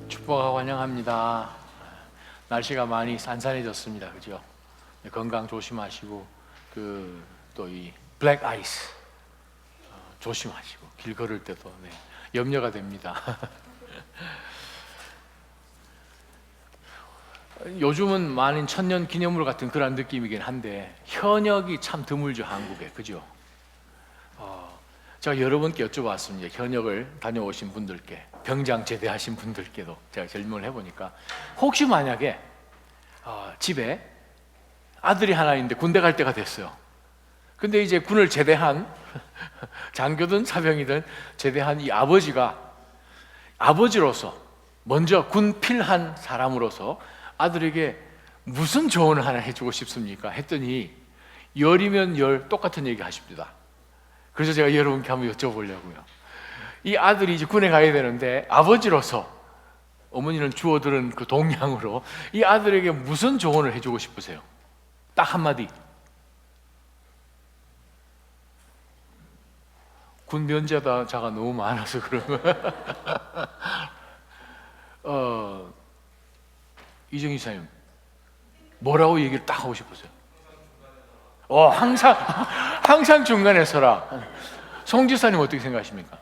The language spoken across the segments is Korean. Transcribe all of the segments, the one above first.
축복하고 환영합니다. 날씨가 많이 산산해졌습니다. 그죠? 건강 조심하시고 또 이 블랙 아이스 조심하시고 길 걸을 때도 염려가 됩니다. 요즘은 많은 천년 기념물 같은 그런 느낌이긴 한데 현역이 참 드물죠, 한국에. 그죠? 제가 여러분께 여쭤봤습니다. 현역을 다녀오신 분들께, 병장 제대하신 분들께도 제가 질문을 해보니까 혹시 만약에 집에 아들이 하나 있는데 군대 갈 때가 됐어요. 근데 이제 군을 제대한 장교든 사병이든 제대한 이 아버지가 아버지로서 먼저 군필한 사람으로서 아들에게 무슨 조언을 하나 해주고 싶습니까? 했더니 열이면 열 똑같은 얘기 하십니다. 그래서 제가 여러분께 한번 여쭤보려고요. 이 아들이 이제 군에 가야 되는데 아버지로서 어머니는 주워들은 그 동량으로 이 아들에게 무슨 조언을 해주고 싶으세요? 딱 한마디. 군 면제자가 너무 많아서 그러면 이정희 사님 뭐라고 얘기를 딱 하고 싶으세요? 항상 중간에 서라. 송 지사님 어떻게 생각하십니까?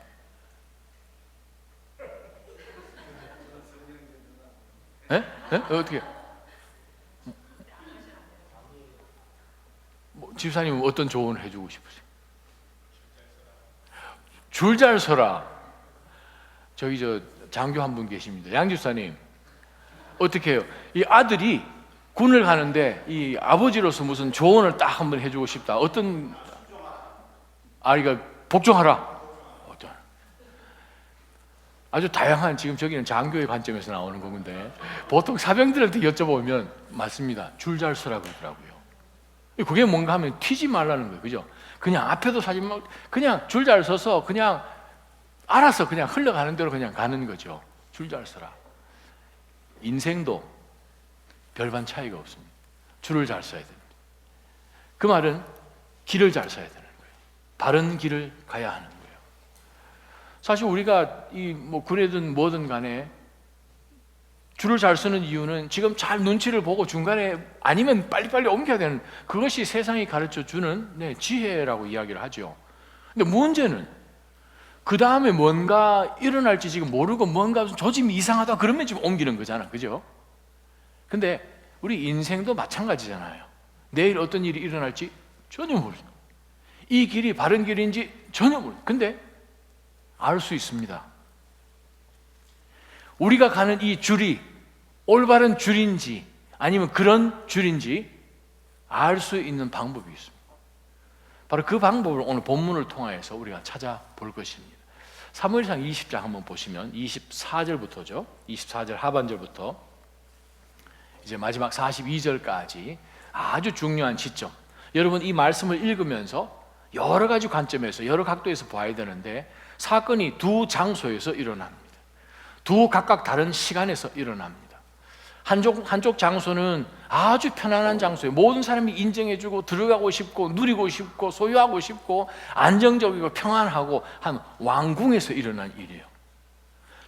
예? 예? 어떻게? 지사님 어떤 조언을 해주고 싶으세요? 줄 잘 서라. 저기 장교 한 분 계십니다. 양 지사님 어떻게 해요? 이 아들이 군을 가는데 이 아버지로서 무슨 조언을 딱 한번 해주고 싶다. 어떤 아이가 복종하라. 아주 다양한, 지금 저기는 장교의 관점에서 나오는 건데 보통 사병들한테 여쭤보면 맞습니다. 줄 잘 서라 그러더라고요. 그게 뭔가 하면 튀지 말라는 거예요. 그죠? 그냥 앞에도 사지 말, 그냥 줄 잘 서서 그냥 알아서 그냥 흘러가는 대로 그냥 가는 거죠. 줄 잘 서라. 인생도 별반 차이가 없습니다. 줄을 잘 서야 됩니다. 그 말은 길을 잘 서야 되는 거예요. 바른 길을 가야 하는 거예요. 사실 우리가 군이든 뭐든 간에 줄을 잘 서는 이유는 지금 잘 눈치를 보고 중간에 아니면 빨리빨리 옮겨야 되는, 그것이 세상이 가르쳐 주는 지혜라고 이야기를 하죠. 근데 문제는 그 다음에 뭔가 일어날지 지금 모르고 뭔가 조짐이 이상하다 그러면 지금 옮기는 거잖아. 그죠? 근데 우리 인생도 마찬가지잖아요. 내일 어떤 일이 일어날지 전혀 모르죠. 이 길이 바른 길인지 전혀 모르죠. 근데 알 수 있습니다. 우리가 가는 이 줄이 올바른 줄인지 아니면 그런 줄인지 알 수 있는 방법이 있습니다. 바로 그 방법을 오늘 본문을 통해서 우리가 찾아볼 것입니다. 사무엘상 20장 한번 보시면 24절부터죠. 24절 하반절부터 이제 마지막 42절까지 아주 중요한 시점. 여러분 이 말씀을 읽으면서 여러 가지 관점에서 여러 각도에서 봐야 되는데 사건이 두 장소에서 일어납니다. 두 각각 다른 시간에서 일어납니다. 한쪽 장소는 아주 편안한 장소예요. 모든 사람이 인정해주고 들어가고 싶고 누리고 싶고 소유하고 싶고 안정적이고 평안하고 한 왕궁에서 일어난 일이에요.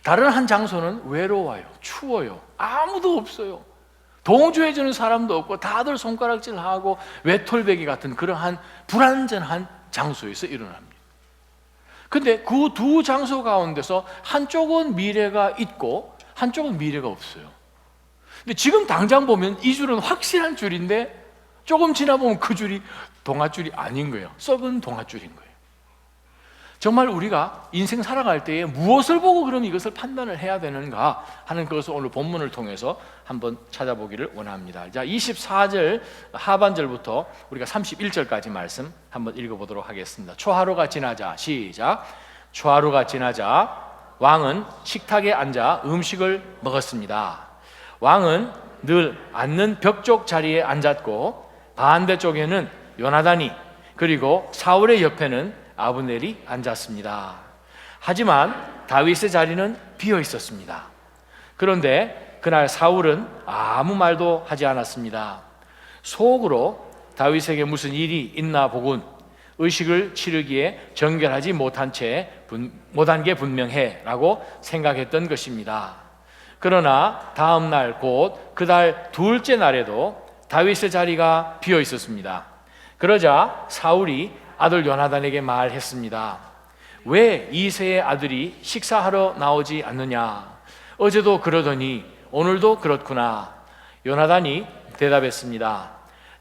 다른 한 장소는 외로워요. 추워요. 아무도 없어요. 동조해주는 사람도 없고 다들 손가락질하고 외톨배기 같은 그러한 불안전한 장소에서 일어납니다. 근데 그 두 장소 가운데서 한쪽은 미래가 있고 한쪽은 미래가 없어요. 근데 지금 당장 보면 이 줄은 확실한 줄인데 조금 지나보면 그 줄이 동아줄이 아닌 거예요. 썩은 동아줄인 거예요. 정말 우리가 인생 살아갈 때에 무엇을 보고 그럼 이것을 판단을 해야 되는가 하는 것을 오늘 본문을 통해서 한번 찾아보기를 원합니다. 자, 24절 하반절부터 우리가 31절까지 말씀 한번 읽어보도록 하겠습니다. 초하루가 지나자, 시작. 초하루가 지나자 왕은 식탁에 앉아 음식을 먹었습니다. 왕은 늘 앉는 벽 쪽 자리에 앉았고 반대쪽에는 요나단이 그리고 사울의 옆에는 아브넬이 앉았습니다. 하지만 다윗의 자리는 비어 있었습니다. 그런데 그날 사울은 아무 말도 하지 않았습니다. 속으로 다윗에게 무슨 일이 있나 보군. 의식을 치르기에 정결하지 못한 게 분명해 라고 생각했던 것입니다. 그러나 다음 날 곧 그 달 둘째 날에도 다윗의 자리가 비어 있었습니다. 그러자 사울이 아들 요나단에게 말했습니다. 왜 이새의 아들이 식사하러 나오지 않느냐? 어제도 그러더니 오늘도 그렇구나. 요나단이 대답했습니다.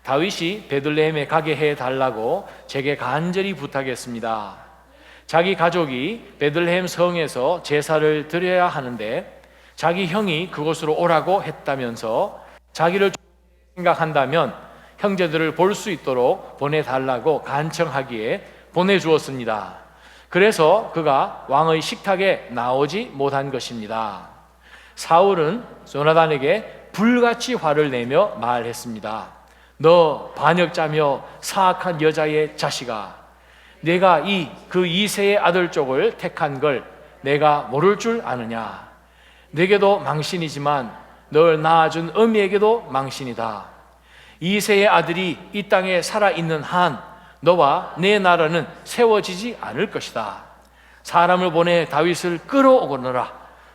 다윗이 베들레헴에 가게 해달라고 제게 간절히 부탁했습니다. 자기 가족이 베들레헴 성에서 제사를 드려야 하는데 자기 형이 그곳으로 오라고 했다면서 자기를 생각한다면 형제들을 볼 수 있도록 보내달라고 간청하기에 보내주었습니다. 그래서 그가 왕의 식탁에 나오지 못한 것입니다. 사울은 요나단에게 불같이 화를 내며 말했습니다. 너 반역자며 사악한 여자의 자식아, 내가 그 이새의 아들 쪽을 택한 걸 내가 모를 줄 아느냐? 내게도 망신이지만 널 낳아준 어미에게도 망신이다. 이새의 아들이 이 땅에 살아있는 한 너와 내 나라는 세워지지 않을 것이다. 사람을 보내 다윗을 끌어오거너라.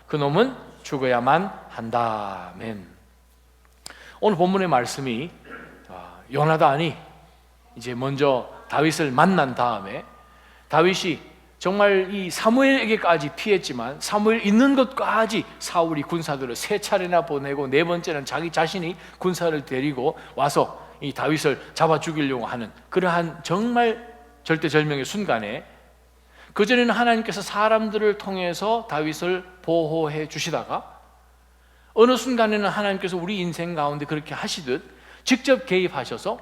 그놈은 죽어야만 한다. 아멘. 오늘 본문의 말씀이 요나단이 이제 먼저 다윗을 만난 다음에 다윗이 정말 이 사무엘에게까지 피했지만 사무엘 있는 것까지 사울이 군사들을 3차례나 보내고 4번째는 자기 자신이 군사를 데리고 와서 이 다윗을 잡아 죽이려고 하는 그러한 정말 절대절명의 순간에, 그전에는 하나님께서 사람들을 통해서 다윗을 보호해 주시다가 어느 순간에는 하나님께서 우리 인생 가운데 그렇게 하시듯 직접 개입하셔서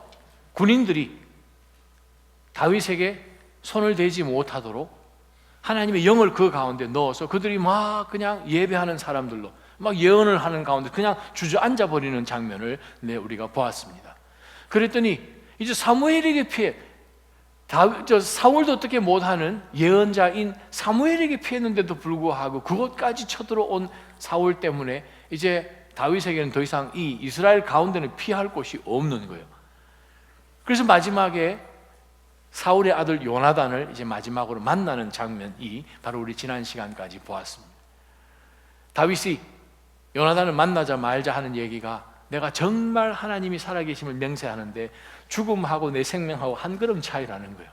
군인들이 다윗에게 손을 대지 못하도록 하나님의 영을 그 가운데 넣어서 그들이 막 그냥 예배하는 사람들로 막 예언을 하는 가운데 그냥 주저앉아 버리는 장면을 우리가 보았습니다. 그랬더니 이제 사무엘에게 피해, 사울도 어떻게 못하는 예언자인 사무엘에게 피했는데도 불구하고 그것까지 쳐들어온 사울 때문에 이제 다윗에게는 더 이상 이 이스라엘 가운데는 피할 곳이 없는 거예요. 그래서 마지막에 사울의 아들 요나단을 이제 마지막으로 만나는 장면이 바로 우리 지난 시간까지 보았습니다. 다윗이 요나단을 만나자 말자 하는 얘기가, 내가 정말 하나님이 살아계심을 맹세하는데 죽음하고 내 생명하고 한 걸음 차이라는 거예요.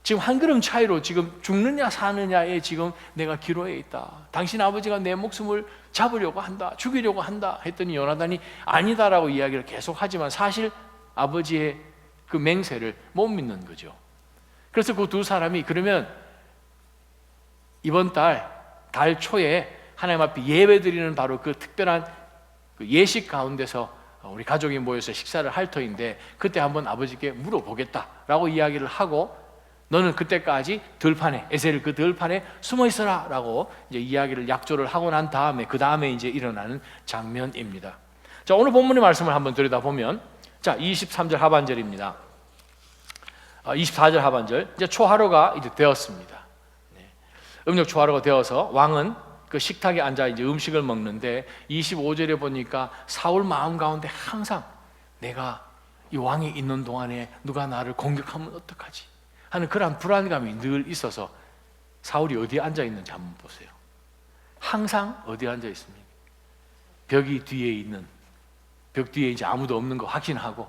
지금 한 걸음 차이로 지금 죽느냐 사느냐에 지금 내가 기로에 있다. 당신 아버지가 내 목숨을 잡으려고 한다, 죽이려고 한다 했더니 요나단이 아니다라고 이야기를 계속 하지만 사실 아버지의 그 맹세를 못 믿는 거죠. 그래서 그 두 사람이 그러면 이번 달 초에 하나님 앞에 예배드리는 바로 그 특별한 그 예식 가운데서 우리 가족이 모여서 식사를 할 터인데 그때 한번 아버지께 물어보겠다라고 이야기를 하고, 너는 그때까지 들판에, 에셀 그 들판에 숨어 있어라 라고 이제 이야기를 약조를 하고 난 다음에 그 다음에 이제 일어나는 장면입니다. 자, 오늘 본문의 말씀을 한번 들여다보면, 자, 23절 하반절입니다. 24절 하반절. 이제 초하루가 이제 되었습니다. 음력 초하루가 되어서 왕은 그 식탁에 앉아 이제 음식을 먹는데 25절에 보니까 사울 마음 가운데 항상 내가 이 왕이 있는 동안에 누가 나를 공격하면 어떡하지 하는 그런 불안감이 늘 있어서 사울이 어디에 앉아 있는지 한번 보세요. 항상 어디에 앉아 있습니까? 벽이 뒤에 있는, 벽 뒤에 이제 아무도 없는 거 확인하고,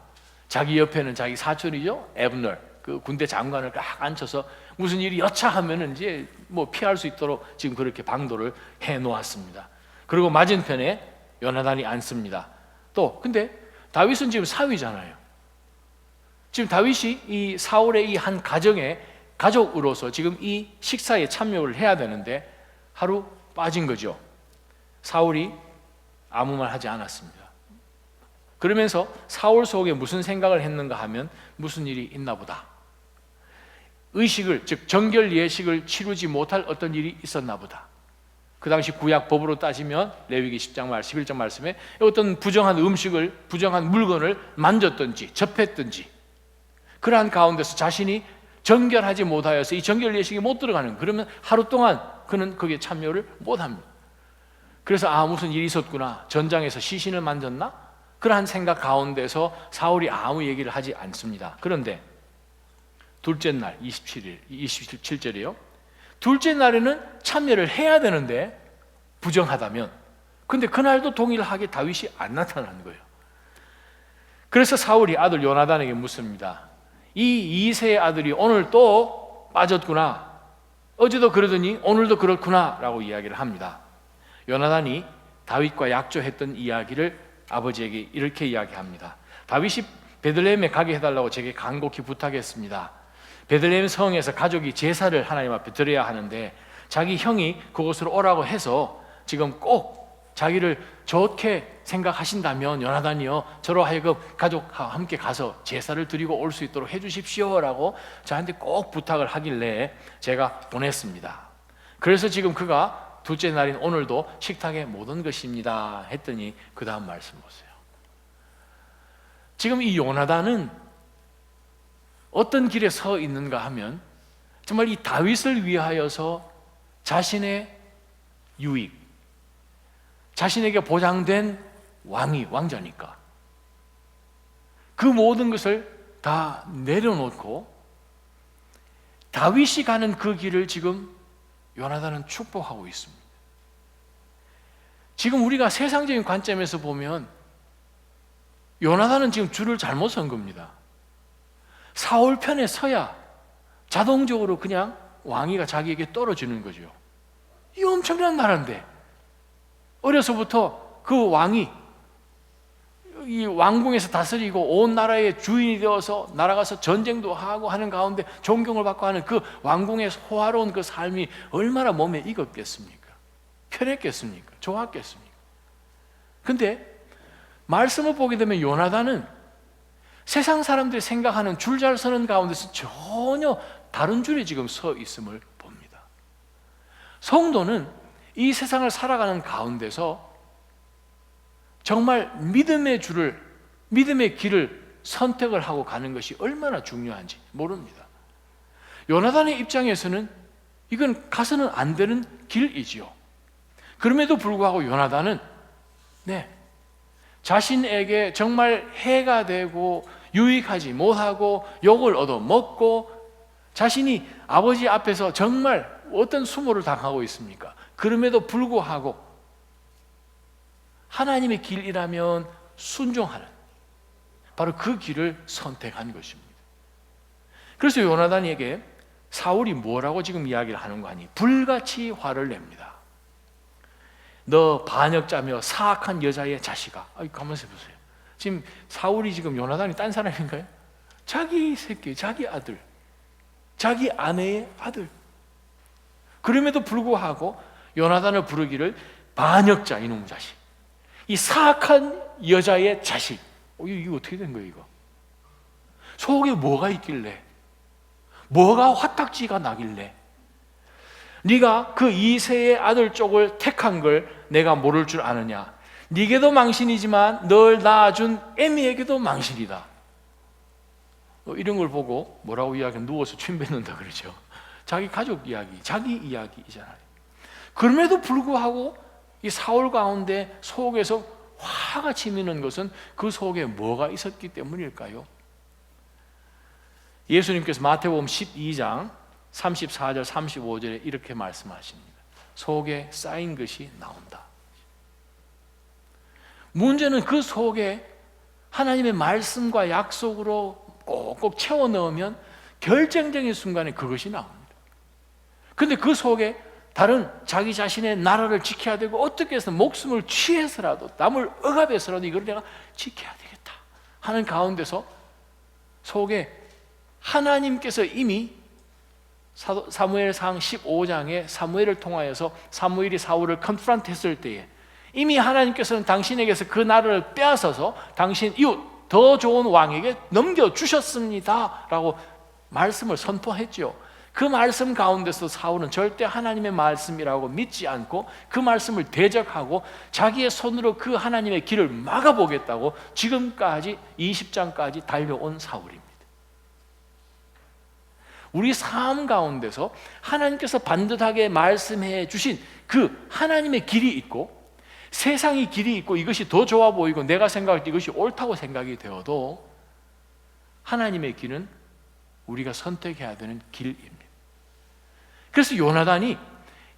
자기 옆에는 자기 사촌이죠, 에브너, 그 군대 장관을 딱 앉혀서 무슨 일이 여차하면은 이제 뭐 피할 수 있도록 지금 그렇게 방도를 해 놓았습니다. 그리고 맞은편에 요나단이 앉습니다. 또 근데 다윗은 지금 사위잖아요. 지금 다윗이 이 사울의 이 한 가정의 가족으로서 지금 이 식사에 참여를 해야 되는데 하루 빠진 거죠. 사울이 아무 말 하지 않았습니다. 그러면서 사울 속에 무슨 생각을 했는가 하면 무슨 일이 있나 보다. 의식을, 즉 정결 예식을 치르지 못할 어떤 일이 있었나 보다. 그 당시 구약 법으로 따지면 레위기 10장 말 11장 말씀에 어떤 부정한 음식을, 부정한 물건을 만졌든지 접했든지 그러한 가운데서 자신이 정결하지 못하여서 이 정결 예식에 못 들어가는, 그러면 하루 동안 그는 거기에 참여를 못합니다. 그래서 무슨 일이 있었구나, 전장에서 시신을 만졌나? 그러한 생각 가운데서 사울이 아무 얘기를 하지 않습니다. 그런데 둘째 날 27절이요. 둘째 날에는 참여를 해야 되는데 부정하다면 근데 그날도 동일하게 다윗이 안 나타나는 거예요. 그래서 사울이 아들 요나단에게 묻습니다. 이 이세의 아들이 오늘 또 빠졌구나. 어제도 그러더니 오늘도 그렇구나 라고 이야기를 합니다. 요나단이 다윗과 약조했던 이야기를 아버지에게 이렇게 이야기합니다. 다윗이 베들레헴에 가게 해달라고 제게 간곡히 부탁했습니다. 베들레헴 성에서 가족이 제사를 하나님 앞에 드려야 하는데 자기 형이 그곳으로 오라고 해서 지금 꼭 자기를 좋게 생각하신다면 요나단이요 저로 하여금 가족과 함께 가서 제사를 드리고 올 수 있도록 해주십시오 라고 저한테 꼭 부탁을 하길래 제가 보냈습니다. 그래서 지금 그가 둘째 날인 오늘도 식탁에 못 온 것입니다 했더니 그 다음 말씀 보세요. 지금 이 요나단은 어떤 길에 서 있는가 하면 정말 이 다윗을 위하여서 자신의 유익, 자신에게 보장된 왕자니까 그 모든 것을 다 내려놓고 다윗이 가는 그 길을 지금 요나단은 축복하고 있습니다. 지금 우리가 세상적인 관점에서 보면 요나단은 지금 줄을 잘못 선 겁니다. 사울 편에 서야 자동적으로 그냥 왕위가 자기에게 떨어지는 거죠. 이 엄청난 나라인데 어려서부터 그 왕이 이 왕궁에서 다스리고 온 나라의 주인이 되어서 날아가서 전쟁도 하고 하는 가운데 존경을 받고 하는 그 왕궁의 호화로운 그 삶이 얼마나 몸에 익었겠습니까? 편했겠습니까? 좋았겠습니까? 근데 말씀을 보게 되면 요나단은 세상 사람들이 생각하는 줄 잘 서는 가운데서 전혀 다른 줄에 지금 서 있음을 봅니다. 성도는 이 세상을 살아가는 가운데서 정말 믿음의 줄을, 믿음의 길을 선택을 하고 가는 것이 얼마나 중요한지 모릅니다. 요나단의 입장에서는 이건 가서는 안 되는 길이지요. 그럼에도 불구하고 요나단은 자신에게 정말 해가 되고 유익하지 못하고 욕을 얻어먹고 자신이 아버지 앞에서 정말 어떤 수모를 당하고 있습니까? 그럼에도 불구하고 하나님의 길이라면 순종하는 바로 그 길을 선택한 것입니다. 그래서 요나단에게 사울이 뭐라고 지금 이야기를 하는 거 아니? 불같이 화를 냅니다. 너 반역자며 사악한 여자의 자식아. 가만히 보세요. 지금 사울이 지금 요나단이 딴 사람인가요? 자기 새끼, 자기 아들, 자기 아내의 아들. 그럼에도 불구하고 요나단을 부르기를 반역자, 이놈의 자식, 이 사악한 여자의 자식. 이거 어떻게 된 거예요? 이거 속에 뭐가 있길래, 뭐가 화딱지가 나길래 네가 그 이새의 아들 쪽을 택한 걸 내가 모를 줄 아느냐? 네게도 망신이지만 널 낳아준 애미에게도 망신이다. 이런 걸 보고 뭐라고 이야기하면 누워서 침 뱉는다 그러죠. 자기 가족 이야기, 자기 이야기이잖아요. 그럼에도 불구하고 이 사울 가운데 속에서 화가 치미는 것은 그 속에 뭐가 있었기 때문일까요? 예수님께서 마태복음 12장 34절 35절에 이렇게 말씀하십니다. 속에 쌓인 것이 나온다. 문제는 그 속에 하나님의 말씀과 약속으로 꼭꼭 채워 넣으면 결정적인 순간에 그것이 나옵니다. 근데 그 속에 다른 자기 자신의 나라를 지켜야 되고 어떻게 해서 목숨을 취해서라도 남을 억압해서라도 이걸 내가 지켜야 되겠다 하는 가운데서 속에 하나님께서 이미 사무엘상 15장에 사무엘을 통하여서 사무엘이 사울을 컨프런트 했을 때에 이미 하나님께서는 당신에게서 그 나라를 빼앗아서 당신 이웃 더 좋은 왕에게 넘겨주셨습니다 라고 말씀을 선포했죠. 그 말씀 가운데서 사울은 절대 하나님의 말씀이라고 믿지 않고 그 말씀을 대적하고 자기의 손으로 그 하나님의 길을 막아보겠다고 지금까지 20장까지 달려온 사울입니다. 우리 삶 가운데서 하나님께서 반듯하게 말씀해 주신 그 하나님의 길이 있고 세상의 길이 있고 이것이 더 좋아 보이고 내가 생각할 때 이것이 옳다고 생각이 되어도 하나님의 길은 우리가 선택해야 되는 길입니다. 그래서 요나단이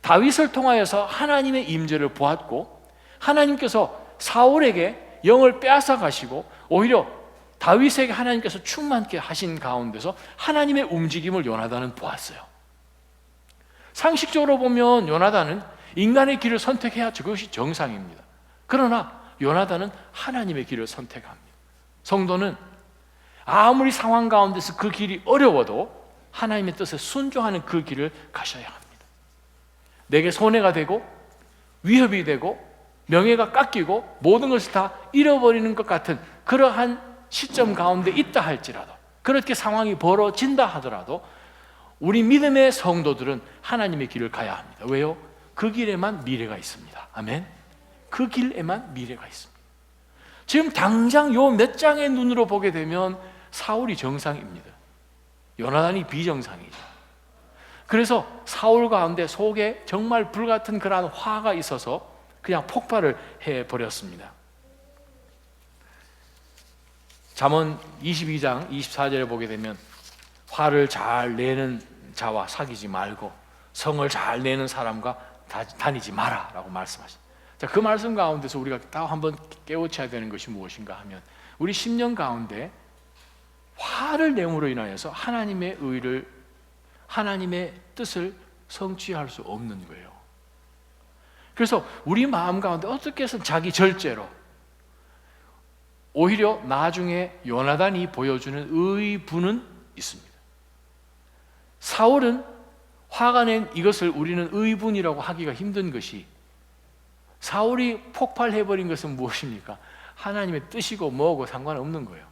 다윗을 통하여서 하나님의 임재를 보았고 하나님께서 사울에게 영을 빼앗아 가시고 오히려 다윗에게 하나님께서 충만케 하신 가운데서 하나님의 움직임을 요나단은 보았어요. 상식적으로 보면 요나단은 인간의 길을 선택해야 그것이 정상입니다. 그러나 요나단은 하나님의 길을 선택합니다. 성도는 아무리 상황 가운데서 그 길이 어려워도 하나님의 뜻에 순종하는 그 길을 가셔야 합니다. 내게 손해가 되고 위협이 되고 명예가 깎이고 모든 것을 다 잃어버리는 것 같은 그러한 시점 가운데 있다 할지라도, 그렇게 상황이 벌어진다 하더라도 우리 믿음의 성도들은 하나님의 길을 가야 합니다. 왜요? 그 길에만 미래가 있습니다. 아멘. 그 길에만 미래가 있습니다. 지금 당장 요 몇 장의 눈으로 보게 되면 사울이 정상입니다. 요나단이 비정상이죠. 그래서 사울 가운데 속에 정말 불같은 그러한 화가 있어서 그냥 폭발을 해버렸습니다. 잠언 22장 24절에 보게 되면 화를 잘 내는 자와 사귀지 말고 성을 잘 내는 사람과 다니지 마라 라고 말씀하십니다. 자, 그 말씀 가운데서 우리가 딱 한번 깨우쳐야 되는 것이 무엇인가 하면 우리 심령 가운데 화를 내므로 인하여서 하나님의 의를, 하나님의 뜻을 성취할 수 없는 거예요. 그래서 우리 마음 가운데 어떻게 해서 자기 절제로, 오히려 나중에 요나단이 보여주는 의분은 있습니다. 사울은 화가 낸 이것을 우리는 의분이라고 하기가 힘든 것이, 사울이 폭발해버린 것은 무엇입니까? 하나님의 뜻이고 뭐고 상관없는 거예요.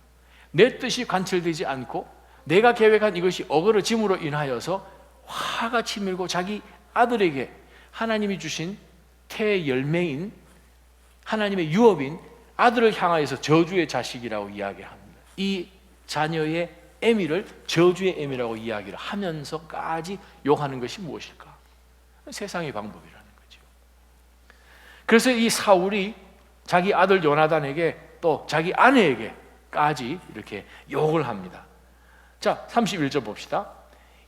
내 뜻이 관철되지 않고 내가 계획한 이것이 어그러짐으로 인하여서 화가 치밀고 자기 아들에게 하나님이 주신 태열매인 하나님의 유업인 아들을 향하여서 저주의 자식이라고 이야기합니다. 이 자녀의 애미를 저주의 애미라고 이야기를 하면서까지 욕하는 것이 무엇일까? 세상의 방법이라는 거죠. 그래서 이 사울이 자기 아들 요나단에게 또 자기 아내에게까지 이렇게 욕을 합니다. 자, 31절 봅시다.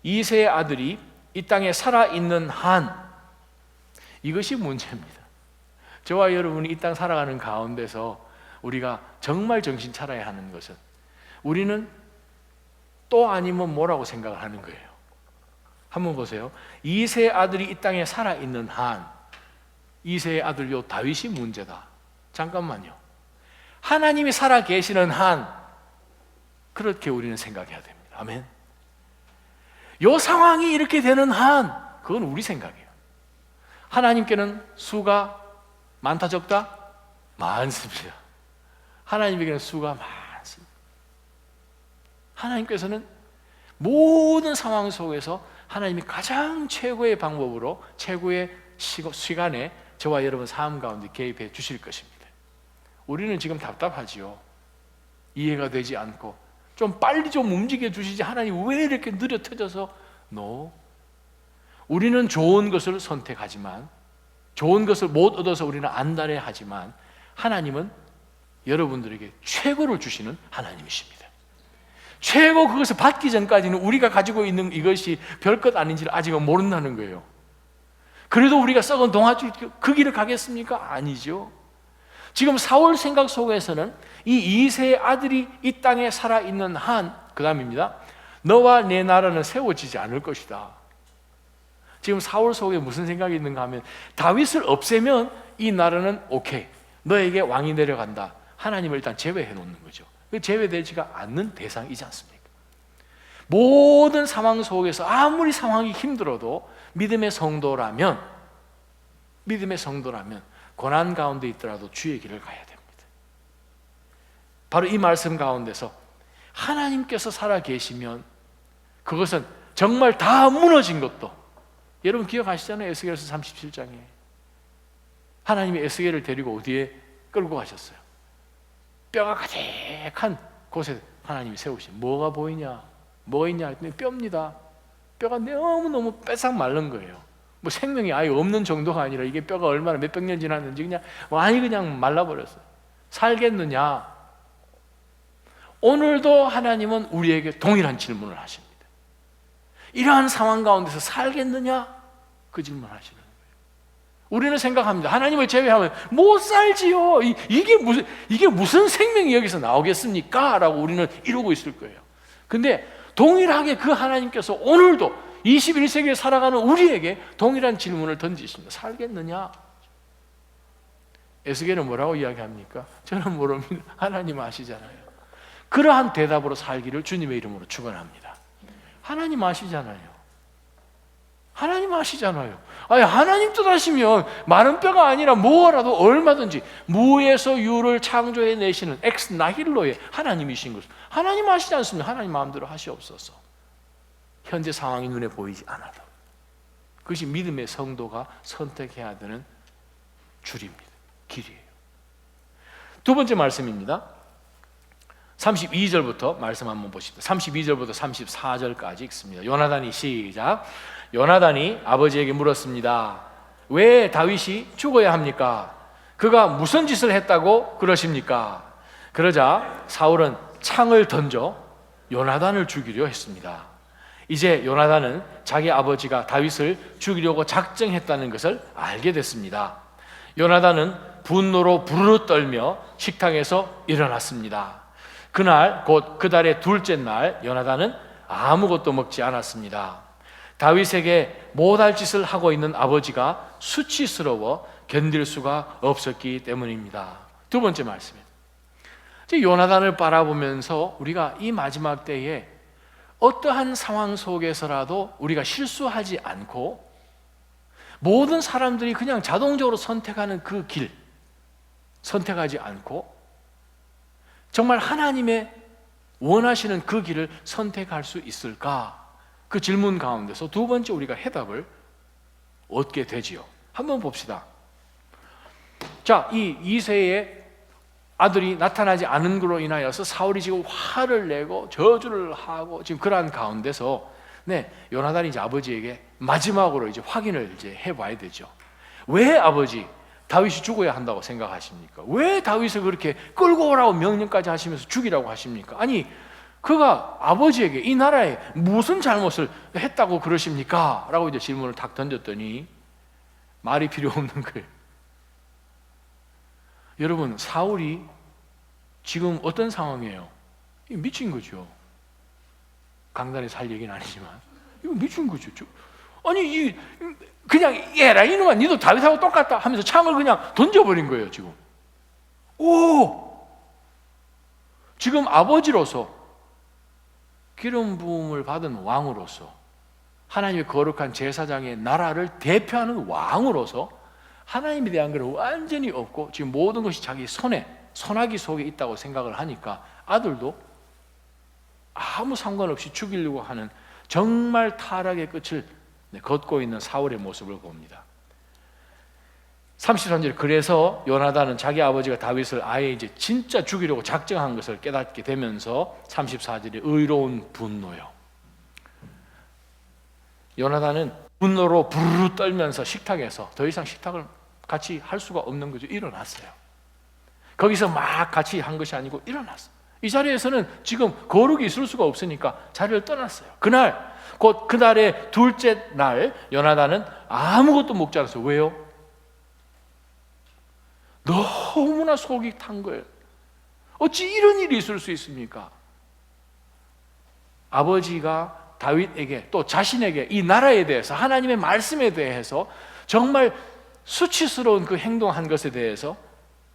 이새의 아들이 이 땅에 살아있는 한, 이것이 문제입니다. 저와 여러분이 이 땅 살아가는 가운데서 우리가 정말 정신 차려야 하는 것은, 우리는 또 아니면 뭐라고 생각을 하는 거예요. 한번 보세요. 이새의 아들이 이 땅에 살아있는 한, 이새의 아들 요 다윗이 문제다. 잠깐만요. 하나님이 살아 계시는 한, 그렇게 우리는 생각해야 됩니다. 아멘. 요 상황이 이렇게 되는 한, 그건 우리 생각이에요. 하나님께는 수가 많다 적다? 많습니다. 하나님에게는 수가 많습니다. 하나님께서는 모든 상황 속에서 하나님이 가장 최고의 방법으로 최고의 시간에 저와 여러분 삶 가운데 개입해 주실 것입니다. 우리는 지금 답답하지요. 이해가 되지 않고 좀 빨리 좀 움직여 주시지, 하나님 왜 이렇게 느려 터져서? No. 우리는 좋은 것을 선택하지만, 좋은 것을 못 얻어서 우리는 안달해하지만, 하나님은 여러분들에게 최고를 주시는 하나님이십니다. 최고, 그것을 받기 전까지는 우리가 가지고 있는 이것이 별것 아닌지를 아직은 모른다는 거예요. 그래도 우리가 썩은 동아줄 그 길을 가겠습니까? 아니죠. 지금 사울 생각 속에서는 이 이새의 아들이 이 땅에 살아있는 한, 그 다음입니다. 너와 내 나라는 세워지지 않을 것이다. 지금 사울 속에 무슨 생각이 있는가 하면, 다윗을 없애면 이 나라는 오케이, 너에게 왕이 내려간다. 하나님을 일단 제외해 놓는 거죠. 제외되지가 않는 대상이지 않습니까? 모든 상황 속에서 아무리 상황이 힘들어도 믿음의 성도라면 고난 가운데 있더라도 주의 길을 가야 됩니다. 바로 이 말씀 가운데서 하나님께서 살아 계시면 그것은 정말 다 무너진 것도, 여러분 기억하시잖아요. 에스겔서 37장에 하나님이 에스겔을 데리고 어디에 끌고 가셨어요? 뼈가 가득한 곳에 하나님이 세우신, 뭐가 보이냐? 뭐가 있냐 했더니 뼈입니다. 뼈가 너무너무 빼싹 마른 거예요. 뭐 생명이 아예 없는 정도가 아니라 이게 뼈가 얼마나 몇백 년 지났는지 그냥 많이 그냥 말라버렸어요. 살겠느냐? 오늘도 하나님은 우리에게 동일한 질문을 하십니다. 이러한 상황 가운데서 살겠느냐? 그 질문을 하시는 거예요. 우리는 생각합니다. 하나님을 제외하면 못 살지요. 이게 무슨 생명이 여기서 나오겠습니까? 라고 우리는 이러고 있을 거예요. 근데 동일하게 그 하나님께서 오늘도 21세기에 살아가는 우리에게 동일한 질문을 던지십니다. 살겠느냐? 에스겔은 뭐라고 이야기합니까? 저는 모릅니다. 하나님 아시잖아요. 그러한 대답으로 살기를 주님의 이름으로 축원합니다. 하나님 아시잖아요. 하나님 아시잖아요. 아니, 하나님 뜻하시면 마른 뼈가 아니라 뭐라도 얼마든지 무에서 유를 창조해 내시는 엑스 나힐로의 하나님이신 것을 하나님 아시지 않습니까? 하나님 마음대로 하시옵소서. 현재 상황이 눈에 보이지 않아도 그것이 믿음의 성도가 선택해야 되는 줄입니다. 길이에요. 두 번째 말씀입니다. 32절부터 말씀 한번 보십시오. 32절부터 34절까지 읽습니다. 요나단이 시작. 요나단이 아버지에게 물었습니다. 왜 다윗이 죽어야 합니까? 그가 무슨 짓을 했다고 그러십니까? 그러자 사울은 창을 던져 요나단을 죽이려 했습니다. 이제 요나단은 자기 아버지가 다윗을 죽이려고 작정했다는 것을 알게 됐습니다. 요나단은 분노로 부르르 떨며 식탁에서 일어났습니다. 그날 곧 그 달의 둘째 날 요나단은 아무것도 먹지 않았습니다. 다윗에게 못할 짓을 하고 있는 아버지가 수치스러워 견딜 수가 없었기 때문입니다. 두 번째 말씀입니다. 요나단을 바라보면서 우리가 이 마지막 때에 어떠한 상황 속에서라도 우리가 실수하지 않고 모든 사람들이 그냥 자동적으로 선택하는 그 길 선택하지 않고 정말 하나님의 원하시는 그 길을 선택할 수 있을까? 그 질문 가운데서 두 번째 우리가 해답을 얻게 되지요. 한번 봅시다. 자, 이 이새의 아들이 나타나지 않은 것으로 인하여서 사울이 지금 화를 내고 저주를 하고 지금 그러한 가운데서 요나단이 이제 아버지에게 마지막으로 이제 확인을 이제 해봐야 되죠. 왜 아버지 다윗이 죽어야 한다고 생각하십니까? 왜 다윗을 그렇게 끌고 오라고 명령까지 하시면서 죽이라고 하십니까? 아니, 그가 아버지에게 이 나라에 무슨 잘못을 했다고 그러십니까? 라고 이제 질문을 탁 던졌더니 말이 필요 없는 거예요. 여러분, 사울이 지금 어떤 상황이에요? 미친 거죠. 강단에서 할 얘기는 아니지만 이거 미친 거죠. 아니, 그냥 얘라 이놈아 니도 다윗하고 똑같다 하면서 창을 그냥 던져버린 거예요. 지금 아버지로서 기름 부음을 받은 왕으로서 하나님의 거룩한 제사장의 나라를 대표하는 왕으로서 하나님에 대한 것을 완전히 없고 지금 모든 것이 자기 손아귀 속에 있다고 생각을 하니까 아들도 아무 상관없이 죽이려고 하는 정말 타락의 끝을 걷고 있는 사울의 모습을 봅니다. 33절, 그래서 요나단은 자기 아버지가 다윗을 아예 이제 진짜 죽이려고 작정한 것을 깨닫게 되면서 34절에 의로운 분노요. 요나단은 분노로 부르르 떨면서 식탁에서 더 이상 식탁을 같이 할 수가 없는 거죠. 일어났어요. 거기서 막 같이 한 것이 아니고 일어났어요. 이 자리에서는 지금 거룩이 있을 수가 없으니까 자리를 떠났어요. 그날 곧 그날의 둘째 날 요나단은 아무것도 먹지 않았어요. 왜요? 너무나 속이 탄 거예요. 어찌 이런 일이 있을 수 있습니까? 아버지가 다윗에게 또 자신에게 이 나라에 대해서 하나님의 말씀에 대해서 정말 수치스러운 그 행동한 것에 대해서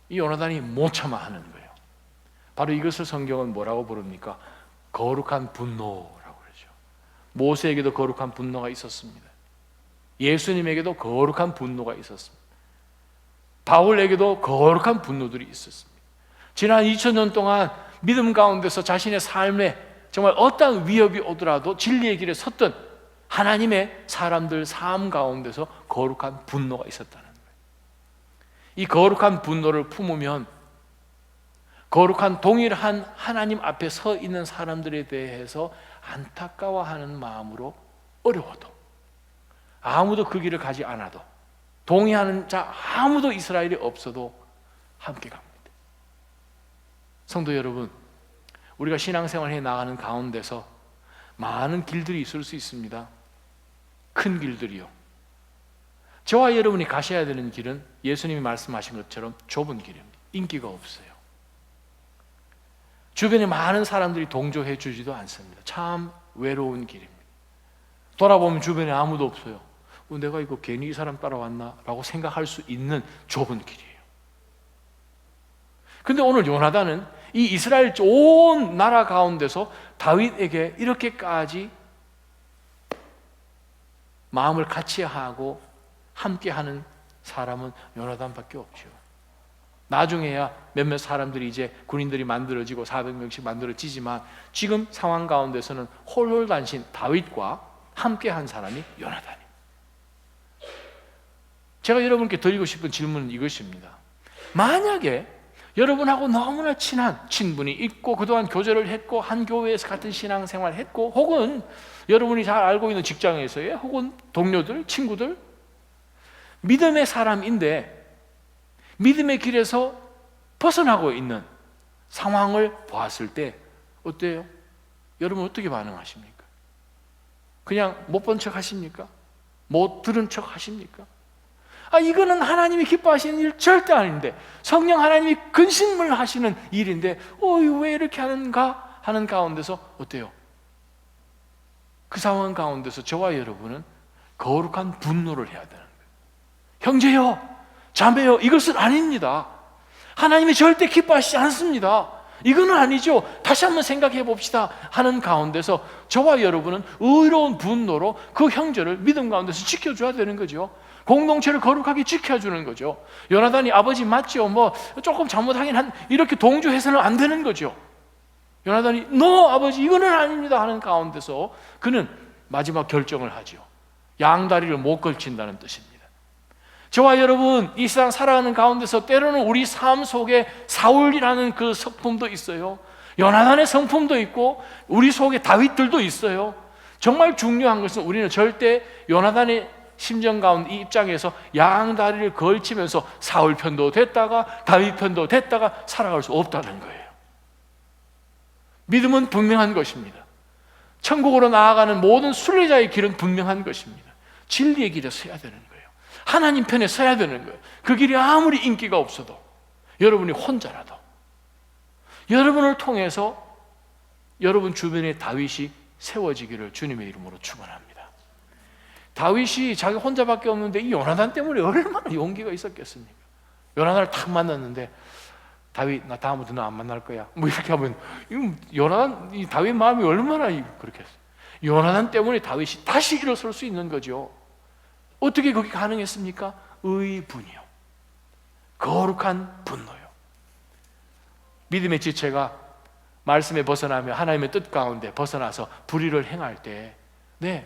이 요나단이 못 참아 하는 거예요. 바로 이것을 성경은 뭐라고 부릅니까? 거룩한 분노라고 그러죠. 모세에게도 거룩한 분노가 있었습니다. 예수님에게도 거룩한 분노가 있었습니다. 바울에게도 거룩한 분노들이 있었습니다. 지난 2000년 동안 믿음 가운데서 자신의 삶에 정말 어떠한 위협이 오더라도 진리의 길에 섰던 하나님의 사람들 삶 가운데서 거룩한 분노가 있었다는 거예요. 이 거룩한 분노를 품으면 거룩한 동일한 하나님 앞에 서 있는 사람들에 대해서 안타까워하는 마음으로 어려워도 아무도 그 길을 가지 않아도 동의하는 자 아무도 이스라엘이 없어도 함께 갑니다. 성도 여러분, 우리가 신앙생활 해 나가는 가운데서 많은 길들이 있을 수 있습니다. 큰 길들이요. 저와 여러분이 가셔야 되는 길은 예수님이 말씀하신 것처럼 좁은 길입니다. 인기가 없어요. 주변에 많은 사람들이 동조해 주지도 않습니다. 참 외로운 길입니다. 돌아보면 주변에 아무도 없어요. 내가 이거 괜히 이 사람 따라왔나? 라고 생각할 수 있는 좁은 길이에요. 근데 오늘 요나단은 이 이스라엘 온 나라 가운데서 다윗에게 이렇게까지 마음을 같이 하고 함께하는 사람은 요나단밖에 없죠. 나중에야 몇몇 사람들이 이제 군인들이 만들어지고 400명씩 만들어지지만 지금 상황 가운데서는 홀홀단신 다윗과 함께한 사람이 요나단입니다. 제가 여러분께 드리고 싶은 질문은 이것입니다. 만약에 여러분하고 너무나 친한 친분이 있고 그동안 교제를 했고 한 교회에서 같은 신앙생활을 했고 혹은 여러분이 잘 알고 있는 직장에서의 혹은 동료들, 친구들 믿음의 사람인데 믿음의 길에서 벗어나고 있는 상황을 보았을 때 어때요? 여러분 어떻게 반응하십니까? 그냥 못 본 척 하십니까? 못 들은 척 하십니까? 이거는 하나님이 기뻐하시는 일 절대 아닌데 성령 하나님이 근심을 하시는 일인데 왜 이렇게 하는가 하는 가운데서 어때요? 그 상황 가운데서 저와 여러분은 거룩한 분노를 해야 되는 거예요. 형제요, 자매요, 이것은 아닙니다. 하나님이 절대 기뻐하시지 않습니다. 이거는 아니죠. 다시 한번 생각해 봅시다 하는 가운데서 저와 여러분은 의로운 분노로 그 형제를 믿음 가운데서 지켜줘야 되는 거죠. 공동체를 거룩하게 지켜주는 거죠. 요나단이 아버지 맞죠? 조금 잘못하긴 이렇게 동조해서는 안 되는 거죠. 요나단이 no 아버지 이거는 아닙니다 하는 가운데서 그는 마지막 결정을 하죠. 양다리를 못 걸친다는 뜻입니다. 저와 여러분 이 세상 살아가는 가운데서 때로는 우리 삶 속에 사울이라는 그 성품도 있어요. 요나단의 성품도 있고 우리 속에 다윗들도 있어요. 정말 중요한 것은 우리는 절대 요나단의 심정 가운데 이 입장에서 양다리를 걸치면서 사울 편도 됐다가 다윗 편도 됐다가 살아갈 수 없다는 거예요. 믿음은 분명한 것입니다. 천국으로 나아가는 모든 순례자의 길은 분명한 것입니다. 진리의 길에 서야 되는 거예요. 하나님 편에 서야 되는 거예요. 그 길이 아무리 인기가 없어도 여러분이 혼자라도 여러분을 통해서 여러분 주변에 다윗이 세워지기를 주님의 이름으로 축원합니다. 다윗이 자기 혼자밖에 없는데 이 요나단 때문에 얼마나 용기가 있었겠습니까? 요나단을 탁 만났는데 다윗 나 다음부터 너 안 만날 거야 이렇게 하면 요나단 이 다윗 마음이 얼마나 그렇게 했어요. 요나단 때문에 다윗이 다시 일어설 수 있는 거죠. 어떻게 그게 가능했습니까? 의분이요, 거룩한 분노요. 믿음의 지체가 말씀에 벗어나며 하나님의 뜻 가운데 벗어나서 불의를 행할 때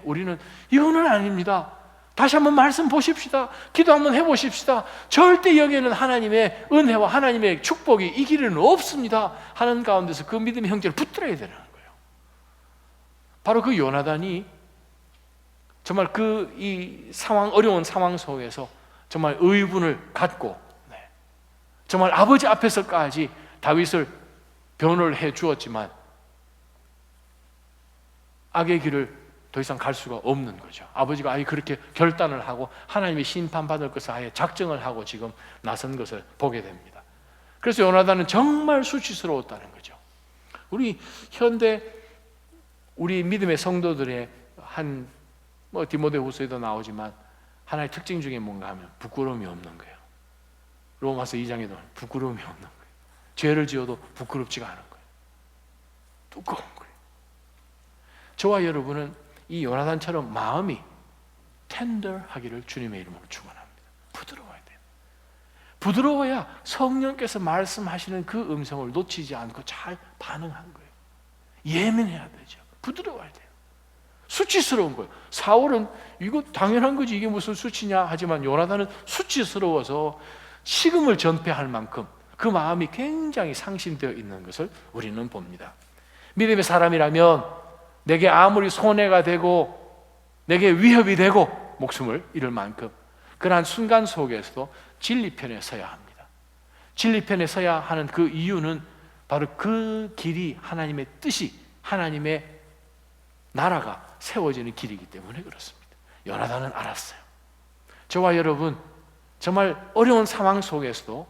우리는 이거는 아닙니다. 다시 한번 말씀 보십시다. 기도 한번 해보십시다. 절대 여기에는 하나님의 은혜와 하나님의 축복이 이 길에는 없습니다 하는 가운데서 그 믿음의 형제를 붙들어야 되는 거예요. 바로 그 요나단이 정말 이 상황, 어려운 상황 속에서 정말 의분을 갖고 정말 아버지 앞에서까지 다윗을 변호를 해 주었지만 악의 길을 더 이상 갈 수가 없는 거죠. 아버지가 아예 그렇게 결단을 하고 하나님의 심판받을 것을 아예 작정을 하고 지금 나선 것을 보게 됩니다. 그래서 요나단은 정말 수치스러웠다는 거죠. 우리 현대 우리 믿음의 성도들의 디모데후서에도 나오지만 하나의 특징 중에 뭔가 하면 부끄러움이 없는 거예요. 로마서 2장에도 부끄러움이 없는 거예요. 죄를 지어도 부끄럽지가 않은 거예요. 두꺼운 거예요. 저와 여러분은 이 요나단처럼 마음이 텐더하기를 주님의 이름으로 축원합니다. 부드러워야 돼요. 부드러워야 성령께서 말씀하시는 그 음성을 놓치지 않고 잘 반응한 거예요. 예민해야 되죠. 부드러워야 돼요. 수치스러운 거예요. 사울은 이거 당연한 거지 이게 무슨 수치냐 하지만 요나단은 수치스러워서 식음을 전폐할 만큼 그 마음이 굉장히 상심되어 있는 것을 우리는 봅니다. 믿음의 사람이라면 내게 아무리 손해가 되고 내게 위협이 되고 목숨을 잃을 만큼 그러한 순간 속에서도 진리 편에 서야 합니다. 진리 편에 서야 하는 그 이유는 바로 그 길이 하나님의 뜻이 하나님의 나라가 세워지는 길이기 때문에 그렇습니다. 요나단은 알았어요. 저와 여러분 정말 어려운 상황 속에서도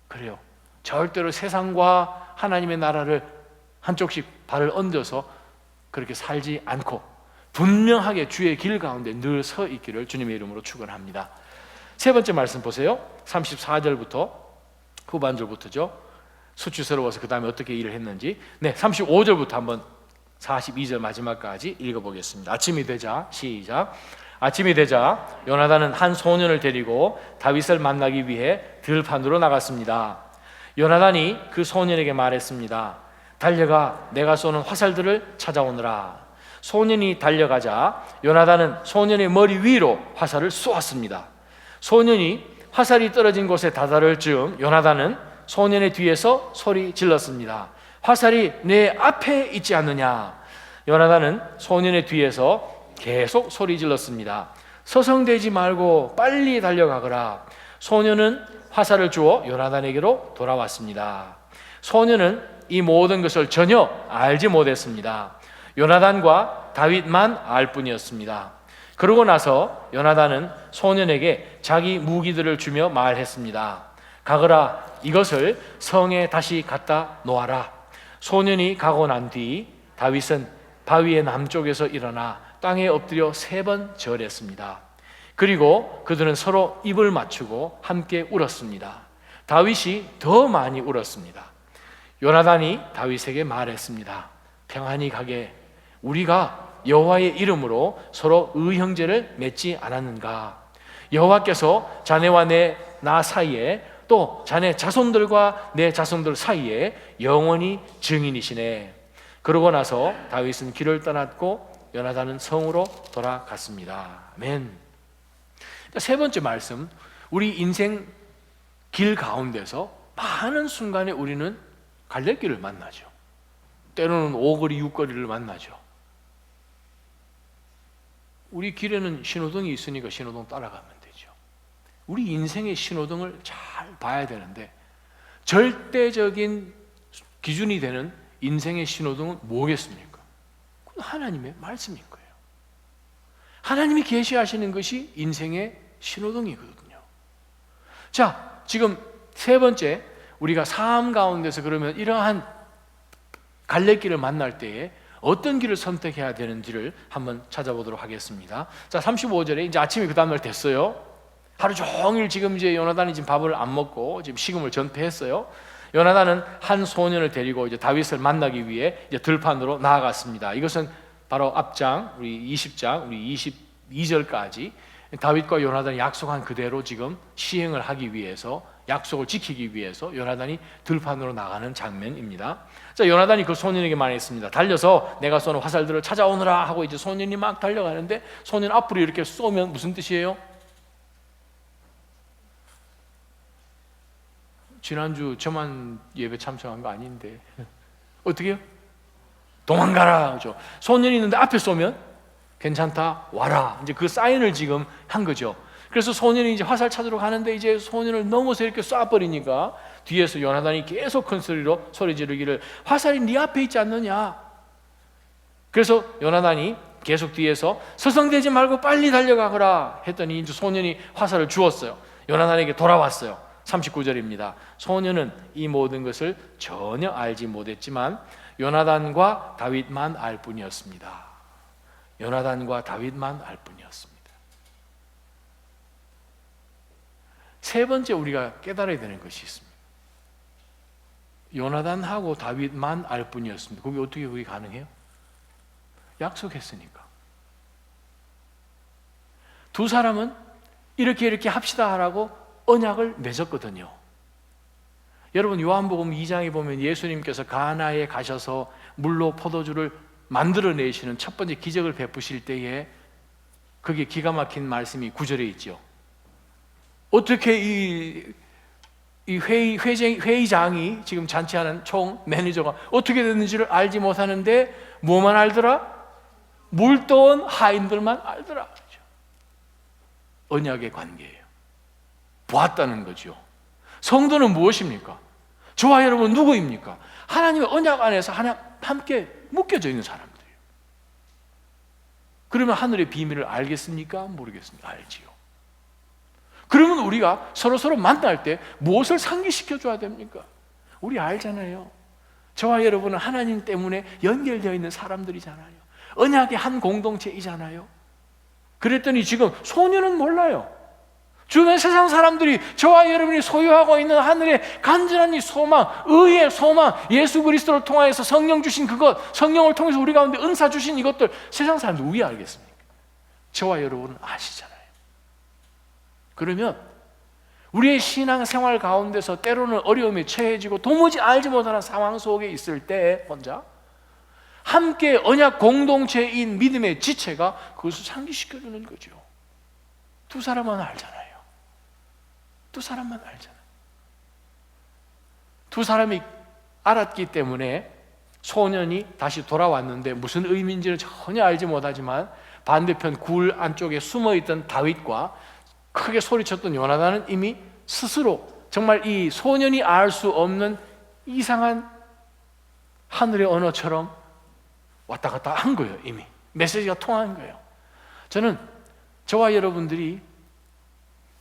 그래요. 절대로 세상과 하나님의 나라를 한쪽씩 발을 얹어서 그렇게 살지 않고 분명하게 주의 길 가운데 늘 서 있기를 주님의 이름으로 축원합니다. 세 번째 말씀 보세요. 34절부터 후반절부터죠. 수치스러워서 그 다음에 어떻게 일을 했는지. 35절부터 한번 42절 마지막까지 읽어보겠습니다. 아침이 되자, 시작. 아침이 되자 요나단은 한 소년을 데리고 다윗을 만나기 위해 들판으로 나갔습니다. 요나단이 그 소년에게 말했습니다. 달려가 내가 쏘는 화살들을 찾아오너라. 소년이 달려가자 요나단은 소년의 머리 위로 화살을 쏘았습니다. 소년이 화살이 떨어진 곳에 다다를 즈음 요나단은 소년의 뒤에서 소리 질렀습니다. 화살이 내 앞에 있지 않느냐. 요나단은 소년의 뒤에서 계속 소리 질렀습니다. 서성대지 말고 빨리 달려가거라. 소년은 화살을 주어 요나단에게로 돌아왔습니다. 소년은 이 모든 것을 전혀 알지 못했습니다. 요나단과 다윗만 알 뿐이었습니다. 그러고 나서 요나단은 소년에게 자기 무기들을 주며 말했습니다. 가거라, 이것을 성에 다시 갖다 놓아라. 소년이 가고 난 뒤 다윗은 바위의 남쪽에서 일어나 땅에 엎드려 3번 절했습니다. 그리고 그들은 서로 입을 맞추고 함께 울었습니다. 다윗이 더 많이 울었습니다. 요나단이 다윗에게 말했습니다. 평안히 가게, 우리가 여호와의 이름으로 서로 의형제를 맺지 않았는가? 여호와께서 자네와 나 사이에 또 자네 자손들과 내 자손들 사이에 영원히 증인이시네. 그러고 나서 다윗은 길을 떠났고 요나단은 성으로 돌아갔습니다. 아멘. 세 번째 말씀, 우리 인생 길 가운데서 많은 순간에 우리는 갈래길을 만나죠. 때로는 5거리, 6거리를 만나죠. 우리 길에는 신호등이 있으니까 신호등 따라가면 되죠. 우리 인생의 신호등을 잘 봐야 되는데 절대적인 기준이 되는 인생의 신호등은 뭐겠습니까? 그건 하나님의 말씀인 거예요. 하나님이 계시하시는 것이 인생의 신호등이거든요. 자, 지금 세 번째, 우리가 삶 가운데서 그러면 이러한 갈래길을 만날 때에 어떤 길을 선택해야 되는지를 한번 찾아보도록 하겠습니다. 자, 35절에 이제 아침이 그 다음날 됐어요. 하루 종일 지금 이제 요나단이 지금 밥을 안 먹고 지금 식음을 전폐했어요. 요나단은 한 소년을 데리고 이제 다윗을 만나기 위해 이제 들판으로 나아갔습니다. 이것은 바로 앞장, 우리 20장, 우리 22절까지 다윗과 요나단이 약속한 그대로 지금 시행을 하기 위해서, 약속을 지키기 위해서 요나단이 들판으로 나가는 장면입니다. 자, 요나단이 그 소년에게 말했습니다. 달려서 내가 쏘는 화살들을 찾아오느라 하고 이제 소년이 막 달려가는데 소년 앞으로 이렇게 쏘면 무슨 뜻이에요? 지난주 저만 예배 참석한 거 아닌데 어떻게 해요? 도망가라, 그죠? 소년이 있는데 앞에 쏘면 괜찮다, 와라. 이제 그 사인을 지금 한 거죠. 그래서 소년이 이제 화살 찾으러 가는데 이제 소년을 넘어서 이렇게 쏴버리니까 뒤에서 요나단이 계속 큰 소리로 소리 지르기를 화살이 네 앞에 있지 않느냐. 그래서 요나단이 계속 뒤에서 서성대지 말고 빨리 달려가거라 했더니 이제 소년이 화살을 주었어요. 요나단에게 돌아왔어요. 39절입니다. 소년은 이 모든 것을 전혀 알지 못했지만 요나단과 다윗만 알 뿐이었습니다. 요나단과 다윗만 알 뿐이었습니다. 세 번째 우리가 깨달아야 되는 것이 있습니다. 요나단하고 다윗만 알 뿐이었습니다. 그게 어떻게 그게 가능해요? 약속했으니까. 두 사람은 이렇게 합시다 하라고 언약을 맺었거든요. 여러분 요한복음 2장에 보면 예수님께서 가나에 가셔서 물로 포도주를 만들어내시는 첫 번째 기적을 베푸실 때에 그게 기가 막힌 말씀이 9절에 있죠. 어떻게 이 회의장이 지금 잔치하는 총 매니저가 어떻게 됐는지를 알지 못하는데 뭐만 알더라? 물 떠온 하인들만 알더라. 그렇죠? 언약의 관계예요. 보았다는 거죠. 성도는 무엇입니까? 저와 여러분 누구입니까? 하나님의 언약 안에서 함께 묶여져 있는 사람들이에요. 그러면 하늘의 비밀을 알겠습니까? 모르겠습니까? 알지요. 그러면 우리가 서로 만날 때 무엇을 상기시켜 줘야 됩니까? 우리 알잖아요. 저와 여러분은 하나님 때문에 연결되어 있는 사람들이잖아요. 언약의 한 공동체이잖아요. 그랬더니 지금 소년은 몰라요. 주변 세상 사람들이 저와 여러분이 소유하고 있는 하늘의 간절한 이 소망, 의의 소망, 예수 그리스도를 통하여서 성령 주신 그것, 성령을 통해서 우리 가운데 은사 주신 이것들, 세상 사람들 왜 알겠습니까? 저와 여러분은 아시잖아요. 그러면 우리의 신앙생활 가운데서 때로는 어려움에 처해지고 도무지 알지 못하는 상황 속에 있을 때 혼자 함께 언약 공동체인 믿음의 지체가 그것을 상기시켜주는 거죠. 두 사람만 알잖아요. 두 사람만 알잖아요. 두 사람이 알았기 때문에 소년이 다시 돌아왔는데 무슨 의미인지는 전혀 알지 못하지만 반대편 굴 안쪽에 숨어있던 다윗과 크게 소리쳤던 요나단은 이미 스스로 정말 이 소년이 알 수 없는 이상한 하늘의 언어처럼 왔다 갔다 한 거예요. 이미 메시지가 통한 거예요. 저는 저와 여러분들이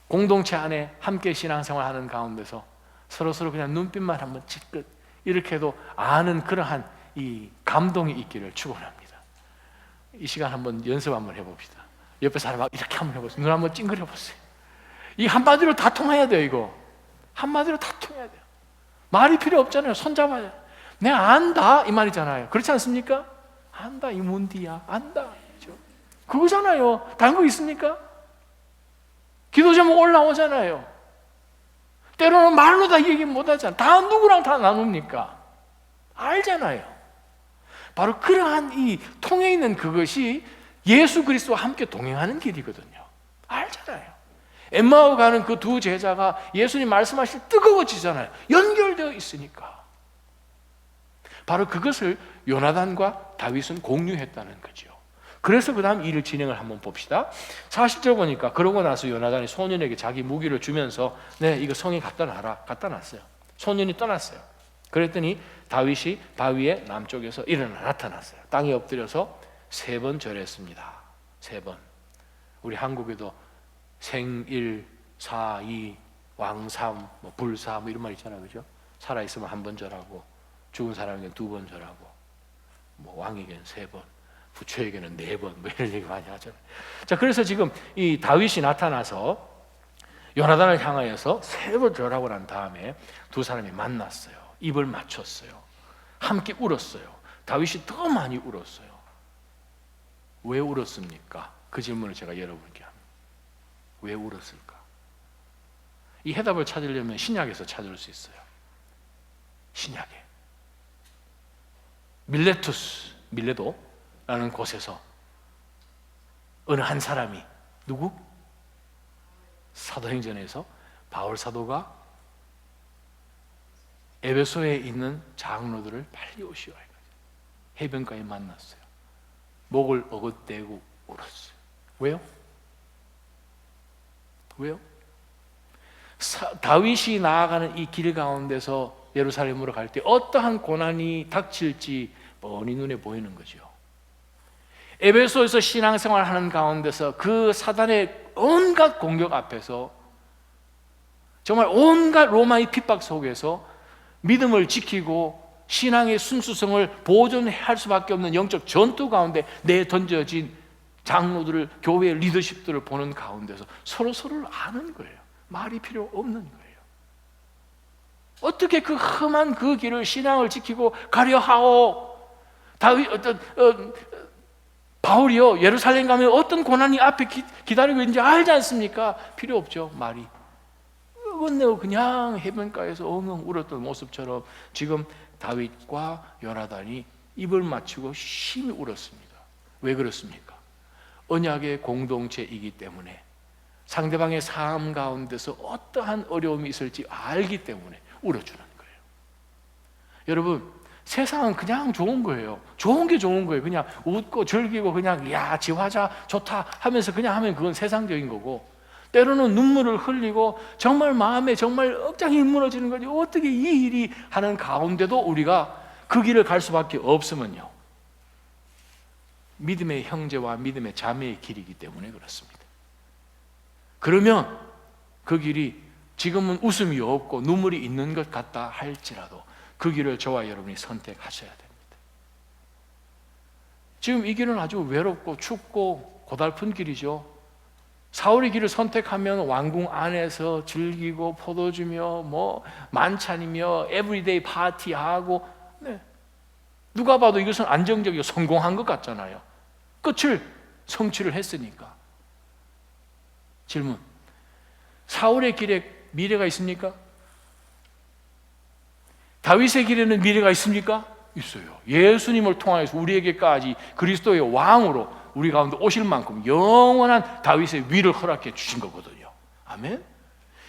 공동체 안에 함께 신앙생활하는 가운데서 서로 그냥 눈빛만 한번 찔끗 이렇게 해도 아는 그러한 이 감동이 있기를 축원합니다. 이 시간 한번 연습 한번 해봅시다. 옆에 사람 이렇게 한번 해보세요. 눈 한번 찡그려 보세요. 이 한마디로 다 통해야 돼요. 이거 한마디로 다 통해야 돼요. 말이 필요 없잖아요. 손잡아요. 내가 안다 이 말이잖아요. 그렇지 않습니까? 안다 이 뭔디야 안다 그렇죠? 그거잖아요. 다른 거 있습니까? 기도 제목 올라오잖아요. 때로는 말로 다 얘기 못하잖아요. 다 누구랑 다 나눕니까? 알잖아요. 바로 그러한 이 통해 있는 그것이 예수 그리스도와 함께 동행하는 길이거든요. 알잖아요. 엠마오 가는 그 두 제자가 예수님 말씀하실 때 뜨거워지잖아요. 연결되어 있으니까. 바로 그것을 요나단과 다윗은 공유했다는 거죠. 그래서 그 다음 일을 진행을 한번 봅시다. 40절 보니까 그러고 나서 요나단이 소년에게 자기 무기를 주면서 네 이거 성에 갖다 놔라. 갖다 놨어요. 소년이 떠났어요. 그랬더니 다윗이 바위의 남쪽에서 일어나 나타났어요. 땅에 엎드려서 3번 절했습니다. 3번. 우리 한국에도 생일, 사이, 왕삼, 불사 이런 말 있잖아요. 그죠? 살아있으면 1번 절하고 죽은 사람에게는 2번 절하고 왕에게는 3번, 부처에게는 4번 이런 얘기 많이 하잖아요. 자, 그래서 지금 이 다윗이 나타나서 요나단을 향하여서 3번 절하고 난 다음에 두 사람이 만났어요. 입을 맞췄어요. 함께 울었어요. 다윗이 더 많이 울었어요. 왜 울었습니까? 그 질문을 제가 여러분께 합니다. 왜 울었을까? 이 해답을 찾으려면 신약에서 찾을 수 있어요. 신약에 밀레도라는 곳에서 어느 한 사람이 누구? 사도행전에서 바울 사도가 에베소에 있는 장로들을 빨리 오시오 해변가에 만났어요. 목을 어긋대고 울었어요. 왜요? 왜요? 다윗이 나아가는 이 길 가운데서 예루살렘으로 갈 때 어떠한 고난이 닥칠지 뻔히 눈에 보이는 거죠. 에베소에서 신앙생활하는 가운데서 그 사단의 온갖 공격 앞에서 정말 온갖 로마의 핍박 속에서 믿음을 지키고 신앙의 순수성을 보존할 수밖에 없는 영적 전투 가운데 내던져진 장로들을, 교회의 리더십들을 보는 가운데서 서로를 아는 거예요. 말이 필요 없는 거예요. 어떻게 그 험한 그 길을 신앙을 지키고 가려 하오? 바울이요 예루살렘 가면 어떤 고난이 앞에 기다리고 있는지 알지 않습니까? 필요 없죠. 말이 끝내고 그냥 해변가에서 엉엉 울었던 모습처럼 지금 다윗과 요나단이 입을 맞추고 심히 울었습니다. 왜 그렇습니까? 언약의 공동체이기 때문에 상대방의 삶 가운데서 어떠한 어려움이 있을지 알기 때문에 울어주는 거예요. 여러분, 세상은 그냥 좋은 거예요. 좋은 게 좋은 거예요. 그냥 웃고 즐기고 그냥 야 지화자 좋다 하면서 그냥 하면 그건 세상적인 거고, 때로는 눈물을 흘리고 정말 마음에 정말 억장이 무너지는 거지. 어떻게 이 일이 하는 가운데도 우리가 그 길을 갈 수밖에 없으면요, 믿음의 형제와 믿음의 자매의 길이기 때문에 그렇습니다. 그러면 그 길이 지금은 웃음이 없고 눈물이 있는 것 같다 할지라도 그 길을 저와 여러분이 선택하셔야 됩니다. 지금 이 길은 아주 외롭고 춥고 고달픈 길이죠. 사울의 길을 선택하면 왕궁 안에서 즐기고 포도주며 뭐 만찬이며 에브리데이 파티하고, 네. 누가 봐도 이것은 안정적이고 성공한 것 같잖아요. 끝을 성취를 했으니까. 질문: 사울의 길에 미래가 있습니까? 다윗의 길에는 미래가 있습니까? 있어요. 예수님을 통하여서 우리에게까지 그리스도의 왕으로 우리 가운데 오실 만큼 영원한 다윗의 위를 허락해 주신 거거든요. 아멘.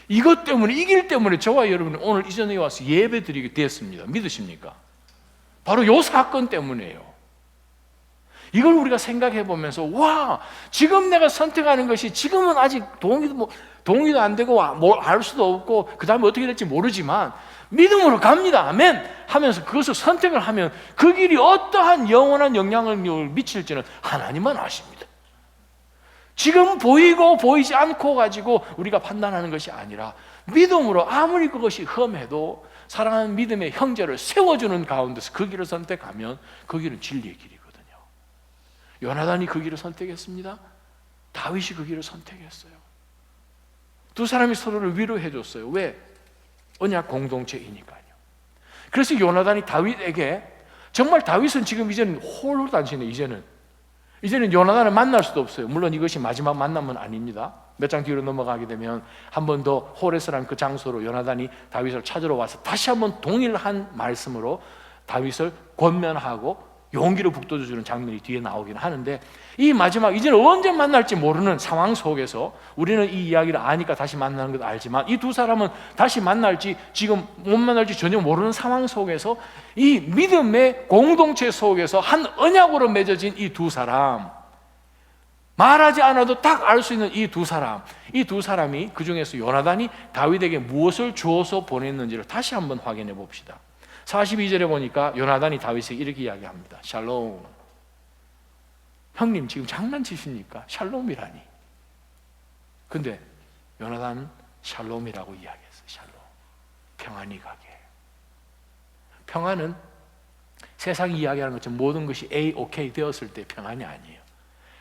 이것 때문에, 이 길 때문에 저와 여러분이 오늘 이 자리에 와서 예배 드리게 되었습니다. 믿으십니까? 바로 이 사건 때문에요. 이걸 우리가 생각해 보면서, 와, 지금 내가 선택하는 것이 지금은 아직 동의도 안 되고 뭘 알 수도 없고 그 다음에 어떻게 될지 모르지만 믿음으로 갑니다. 아멘 하면서 그것을 선택을 하면 그 길이 어떠한 영원한 영향을 미칠지는 하나님만 아십니다. 지금 보이고 보이지 않고 가지고 우리가 판단하는 것이 아니라 믿음으로, 아무리 그것이 험해도 사랑하는 믿음의 형제를 세워주는 가운데서 그 길을 선택하면 그 길은 진리의 길이거든요. 요나단이 그 길을 선택했습니다. 다윗이 그 길을 선택했어요. 두 사람이 서로를 위로해 줬어요. 왜? 언약 공동체이니까요. 그래서 요나단이 다윗에게, 정말 다윗은 지금 이제는 홀로 단신해. 이제는 요나단을 만날 수도 없어요. 물론 이것이 마지막 만남은 아닙니다. 몇 장 뒤로 넘어가게 되면 한 번 더 호레스라는 그 장소로 요나단이 다윗을 찾으러 와서 다시 한번 동일한 말씀으로 다윗을 권면하고 용기를 북돋워주는 장면이 뒤에 나오긴 하는데, 이 마지막, 이제는 언제 만날지 모르는 상황 속에서 우리는 이 이야기를 아니까 다시 만나는 걸 알지만 이 두 사람은 다시 만날지 지금 못 만날지 전혀 모르는 상황 속에서 이 믿음의 공동체 속에서 한 언약으로 맺어진 이 두 사람, 말하지 않아도 딱 알 수 있는 이 두 사람이 그 중에서 요나단이 다윗에게 무엇을 주어서 보냈는지를 다시 한번 확인해 봅시다. 42절에 보니까 요나단이 다윗에게 이렇게 이야기합니다. 샬롬. 형님 지금 장난치십니까? 샬롬이라니. 근데 요나단은 샬롬이라고 이야기했어요. 샬롬. 평안이 가게. 평안은 세상이 이야기하는 것처럼 모든 것이 오케이 되었을 때 평안이 아니에요.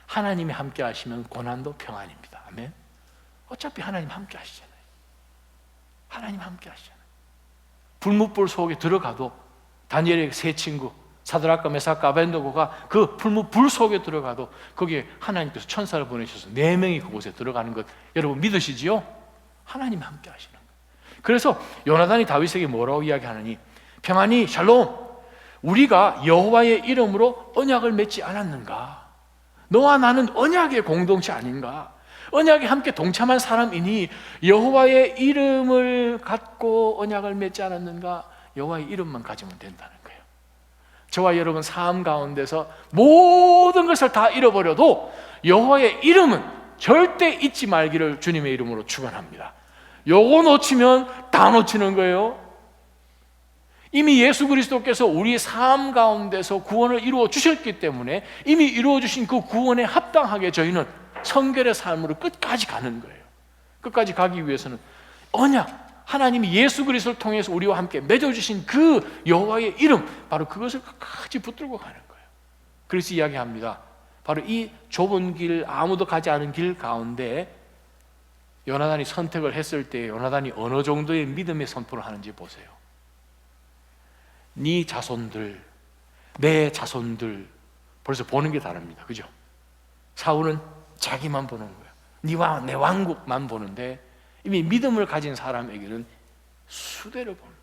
하나님이 함께 하시면 고난도 평안입니다. 아멘. 어차피 하나님 함께 하시잖아요. 하나님 함께 하시잖아요. 불뭇불 속에 들어가도 다니엘의 세 친구 사드락과 메삭과 아벤노고가 그 불뭇불 속에 들어가도 거기에 하나님께서 천사를 보내셔서 4명이 그곳에 들어가는 것 여러분 믿으시지요? 하나님 함께 하시는 거예요. 그래서 요나단이 다윗에게 뭐라고 이야기하느니, 평안히 샬롬, 우리가 여호와의 이름으로 언약을 맺지 않았는가? 너와 나는 언약의 공동체 아닌가? 언약에 함께 동참한 사람이니 여호와의 이름을 갖고 언약을 맺지 않았는가? 여호와의 이름만 가지면 된다는 거예요. 저와 여러분 삶 가운데서 모든 것을 다 잃어버려도 여호와의 이름은 절대 잊지 말기를 주님의 이름으로 축원합니다. 요거 놓치면 다 놓치는 거예요. 이미 예수 그리스도께서 우리의 삶 가운데서 구원을 이루어 주셨기 때문에 이미 이루어 주신 그 구원에 합당하게 저희는 성결의 삶으로 끝까지 가는 거예요. 끝까지 가기 위해서는 언약, 하나님이 예수 그리스도를 통해서 우리와 함께 맺어주신 그 여호와의 이름, 바로 그것을 끝까지 붙들고 가는 거예요. 그래서 이야기합니다. 바로 이 좁은 길, 아무도 가지 않은 길 가운데 요나단이 선택을 했을 때 요나단이 어느 정도의 믿음의 선포를 하는지 보세요. 네 자손들, 내 자손들, 벌써 보는 게 다릅니다. 그죠? 사울은 자기만 보는 거예요. 네와 내 왕국만 보는데 이미 믿음을 가진 사람에게는 수대로 봅니다.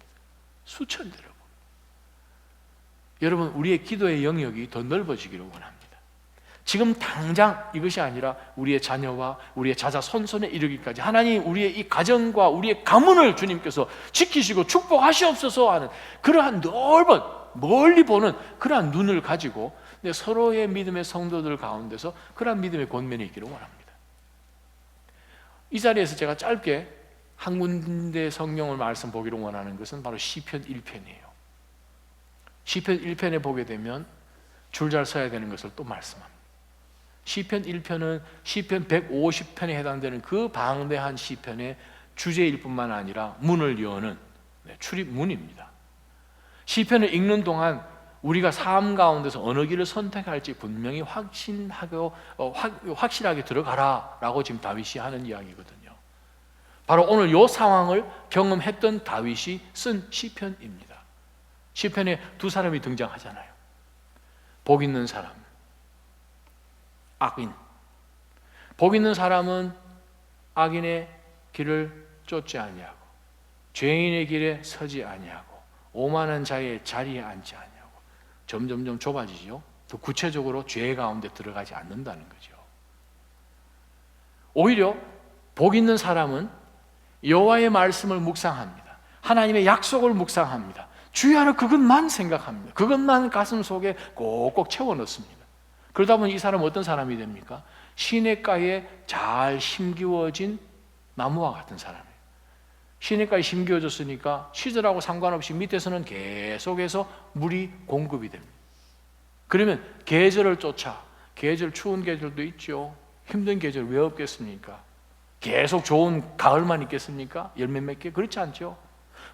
수천대로 봅니다. 여러분, 우리의 기도의 영역이 더 넓어지기를 원합니다. 지금 당장 이것이 아니라 우리의 자녀와 우리의 자자손손에 이르기까지 하나님 우리의 이 가정과 우리의 가문을 주님께서 지키시고 축복하시옵소서 하는 그러한 넓은 멀리 보는 그러한 눈을 가지고 서로의 믿음의 성도들 가운데서 그러한 믿음의 권면이 있기를 원합니다. 이 자리에서 제가 짧게 한 군데 성경을 말씀 보기를 원하는 것은 바로 시편 1편이에요. 시편 1편에 보게 되면 줄 잘 서야 되는 것을 또 말씀합니다. 시편 1편은 시편 150편에 해당되는 그 방대한 시편의 주제일 뿐만 아니라 문을 여는 출입문입니다. 시편을 읽는 동안 우리가 삶 가운데서 어느 길을 선택할지 분명히 확실하게 들어가라라고 지금 다윗이 하는 이야기거든요. 바로 오늘 이 상황을 경험했던 다윗이 쓴 시편입니다. 시편에 두 사람이 등장하잖아요. 복 있는 사람, 악인. 복 있는 사람은 악인의 길을 쫓지 아니하고 죄인의 길에 서지 아니하고 오만한 자의 자리에 앉지 아니하고. 점점점 좁아지죠. 더 구체적으로 죄 가운데 들어가지 않는다는 거죠. 오히려 복 있는 사람은 여호와의 말씀을 묵상합니다. 하나님의 약속을 묵상합니다. 주야로 그것만 생각합니다. 그것만 가슴 속에 꼭꼭 채워 넣습니다. 그러다 보니 이 사람은 어떤 사람이 됩니까? 시냇가에 잘 심기워진 나무와 같은 사람이에요. 시냇가에 심기워졌으니까 시절하고 상관없이 밑에서는 계속해서 물이 공급이 됩니다. 그러면 계절을 쫓아, 추운 계절도 있죠. 힘든 계절 왜 없겠습니까? 계속 좋은 가을만 있겠습니까? 열매 맺게? 그렇지 않죠.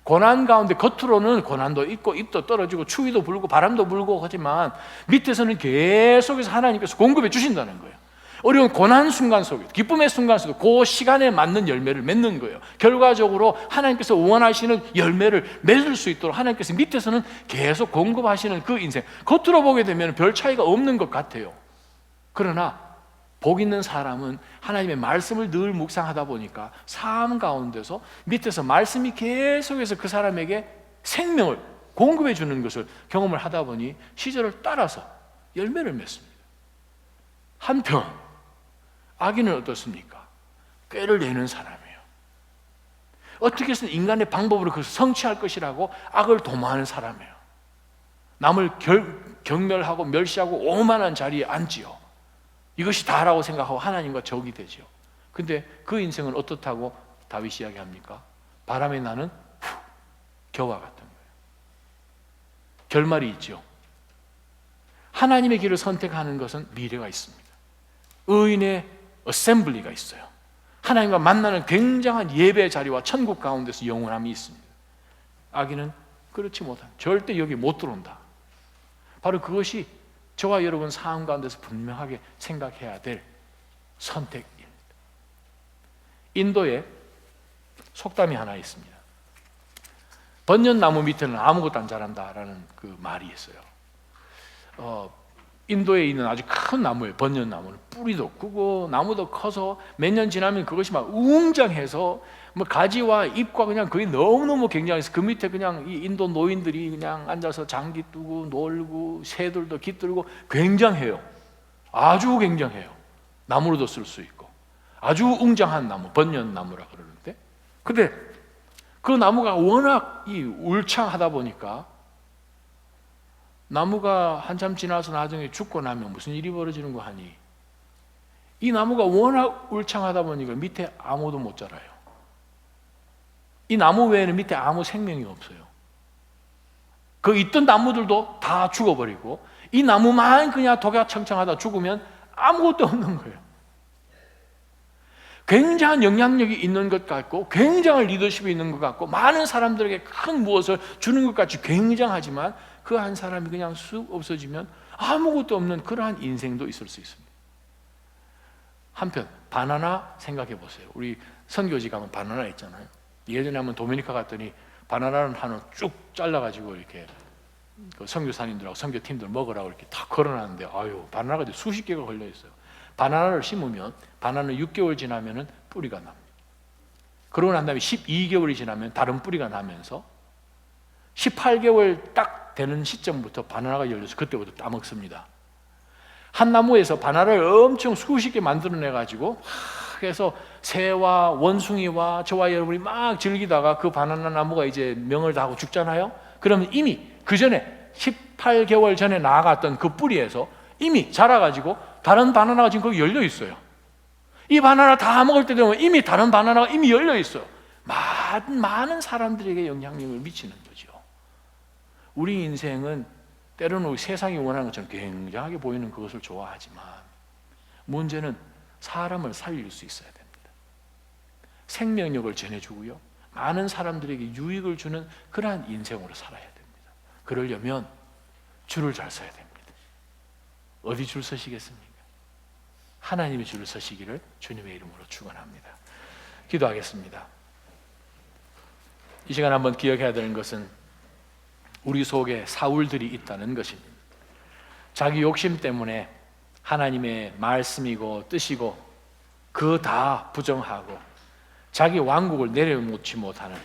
고난 가운데 겉으로는 고난도 있고 잎도 떨어지고 추위도 불고 바람도 불고 하지만 밑에서는 계속해서 하나님께서 공급해 주신다는 거예요. 어려운 고난 순간 속에, 기쁨의 순간 속에 그 시간에 맞는 열매를 맺는 거예요. 결과적으로 하나님께서 원하시는 열매를 맺을 수 있도록 하나님께서 밑에서는 계속 공급하시는 그 인생, 겉으로 보게 되면 별 차이가 없는 것 같아요. 그러나 복 있는 사람은 하나님의 말씀을 늘 묵상하다 보니까 삶 가운데서 밑에서 말씀이 계속해서 그 사람에게 생명을 공급해 주는 것을 경험을 하다 보니 시절을 따라서 열매를 맺습니다. 한편 악인은 어떻습니까? 꾀를 내는 사람이에요. 어떻게 해서 인간의 방법으로 그것을 성취할 것이라고 악을 도모하는 사람이에요. 남을 경멸하고 멸시하고 오만한 자리에 앉지요. 이것이 다라고 생각하고 하나님과 적이 되죠. 근데 그 인생은 어떻다고 다윗이 이야기합니까? 바람에 나는 겨와 같은 거예요. 결말이 있죠. 하나님의 길을 선택하는 것은 미래가 있습니다. 의인의 어셈블리가 있어요. 하나님과 만나는 굉장한 예배 자리와 천국 가운데서 영원함이 있습니다. 악인은 그렇지 못한, 절대 여기 못 들어온다. 바로 그것이 저와 여러분 삶 가운데서 분명하게 생각해야 될 선택입니다. 인도에 속담이 하나 있습니다. 번연나무 밑에는 아무것도 안 자란다라는 그 말이 있어요. 인도에 있는 아주 큰 나무예요. 번연나무는 뿌리도 크고 나무도 커서 몇 년 지나면 그것이 막 웅장해서 뭐 가지와 잎과 그냥 거의 너무너무 굉장해서 그 밑에 그냥 이 인도 노인들이 그냥 앉아서 장기 뜨고 놀고 새들도 깃들고 굉장해요. 아주 굉장해요. 나무로도 쓸 수 있고 아주 웅장한 나무, 번연나무라 그러는데, 근데 그 나무가 워낙 울창하다 보니까 나무가 한참 지나서 나중에 죽고 나면 무슨 일이 벌어지는 거 하니, 이 나무가 워낙 울창하다 보니까 밑에 아무도 못 자라요. 이 나무 외에는 밑에 아무 생명이 없어요. 그 있던 나무들도 다 죽어버리고 이 나무만 그냥 독야청청하다 죽으면 아무것도 없는 거예요. 굉장한 영향력이 있는 것 같고 굉장한 리더십이 있는 것 같고 많은 사람들에게 큰 무엇을 주는 것 같이 굉장하지만 그 한 사람이 그냥 쑥 없어지면 아무것도 없는 그러한 인생도 있을 수 있습니다. 한편 바나나 생각해 보세요. 우리 선교지 가면 바나나 있잖아요. 예전에 한번 도미니카 갔더니 바나나는 하나 쭉 잘라가지고 이렇게 그 선교사님들하고 선교팀들 먹으라고 이렇게 다 걸어놨는데, 아유, 바나나가 수십 개가 걸려 있어요. 바나나를 심으면 바나나는 6개월 지나면은 뿌리가 납니다. 그러고 난 다음에 12개월이 지나면 다른 뿌리가 나면서 18개월 딱 되는 시점부터 바나나가 열려서 그때부터 따먹습니다. 한 나무에서 바나나를 엄청 수십 개 만들어내 가지고 해서 새와 원숭이와 저와 여러분이 막 즐기다가 그 바나나 나무가 이제 명을 다하고 죽잖아요. 그러면 이미 그 전에 18개월 전에 나아갔던 그 뿌리에서 이미 자라가지고 다른 바나나가 지금 거기 열려 있어요. 이 바나나 다 먹을 때 되면 이미 다른 바나나가 이미 열려 있어요. 많은 사람들에게 영향력을 미치는 거죠. 우리 인생은 때로는 세상이 원하는 것처럼 굉장하게 보이는 그것을 좋아하지만 문제는 사람을 살릴 수 있어야 됩니다. 생명력을 전해주고요, 많은 사람들에게 유익을 주는 그러한 인생으로 살아야 됩니다. 그러려면 줄을 잘 서야 됩니다. 어디 줄 서시겠습니까? 하나님의 줄을 서시기를 주님의 이름으로 축원합니다. 기도하겠습니다. 이 시간 한번 기억해야 되는 것은 우리 속에 사울들이 있다는 것입니다. 자기 욕심 때문에 하나님의 말씀이고 뜻이고 그 다 부정하고 자기 왕국을 내려놓지 못하는,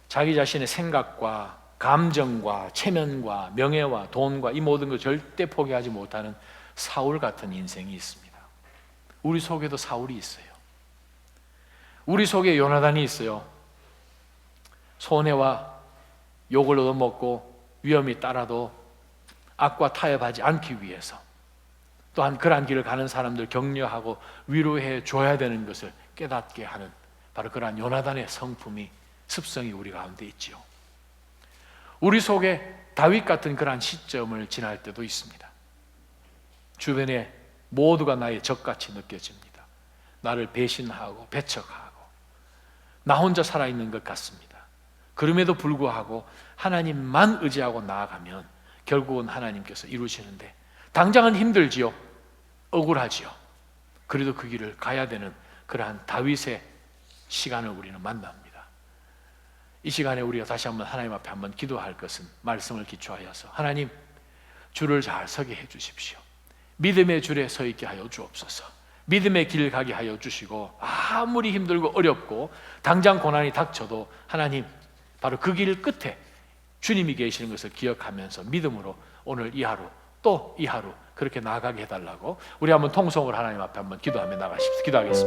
자기 자신의 생각과 감정과 체면과 명예와 돈과 이 모든 걸 절대 포기하지 못하는 사울 같은 인생이 있습니다. 우리 속에도 사울이 있어요. 우리 속에 요나단이 있어요. 손해와 욕을 얻어먹고 위험이 따라도 악과 타협하지 않기 위해서, 또한 그러한 길을 가는 사람들 격려하고 위로해 줘야 되는 것을 깨닫게 하는 바로 그러한 요나단의 성품이, 습성이 우리 가운데 있지요. 우리 속에 다윗 같은 그러한 시점을 지날 때도 있습니다. 주변에 모두가 나의 적같이 느껴집니다. 나를 배신하고 배척하고 나 혼자 살아있는 것 같습니다. 그럼에도 불구하고 하나님만 의지하고 나아가면 결국은 하나님께서 이루시는데, 당장은 힘들지요, 억울하지요. 그래도 그 길을 가야 되는 그러한 다윗의 시간을 우리는 만납니다. 이 시간에 우리가 다시 한번 하나님 앞에 한번 기도할 것은, 말씀을 기초하여서 하나님, 줄을 잘 서게 해 주십시오. 믿음의 줄에 서 있게 하여 주옵소서. 믿음의 길 가게 하여 주시고, 아무리 힘들고 어렵고 당장 고난이 닥쳐도 하나님, 바로 그 길 끝에 주님이 계시는 것을 기억하면서 믿음으로 오늘 이 하루 또 이 하루 그렇게 나아가게 해달라고 우리 한번 통성으로 하나님 앞에 한번 기도하며 나가십시오. 기도하겠습니다.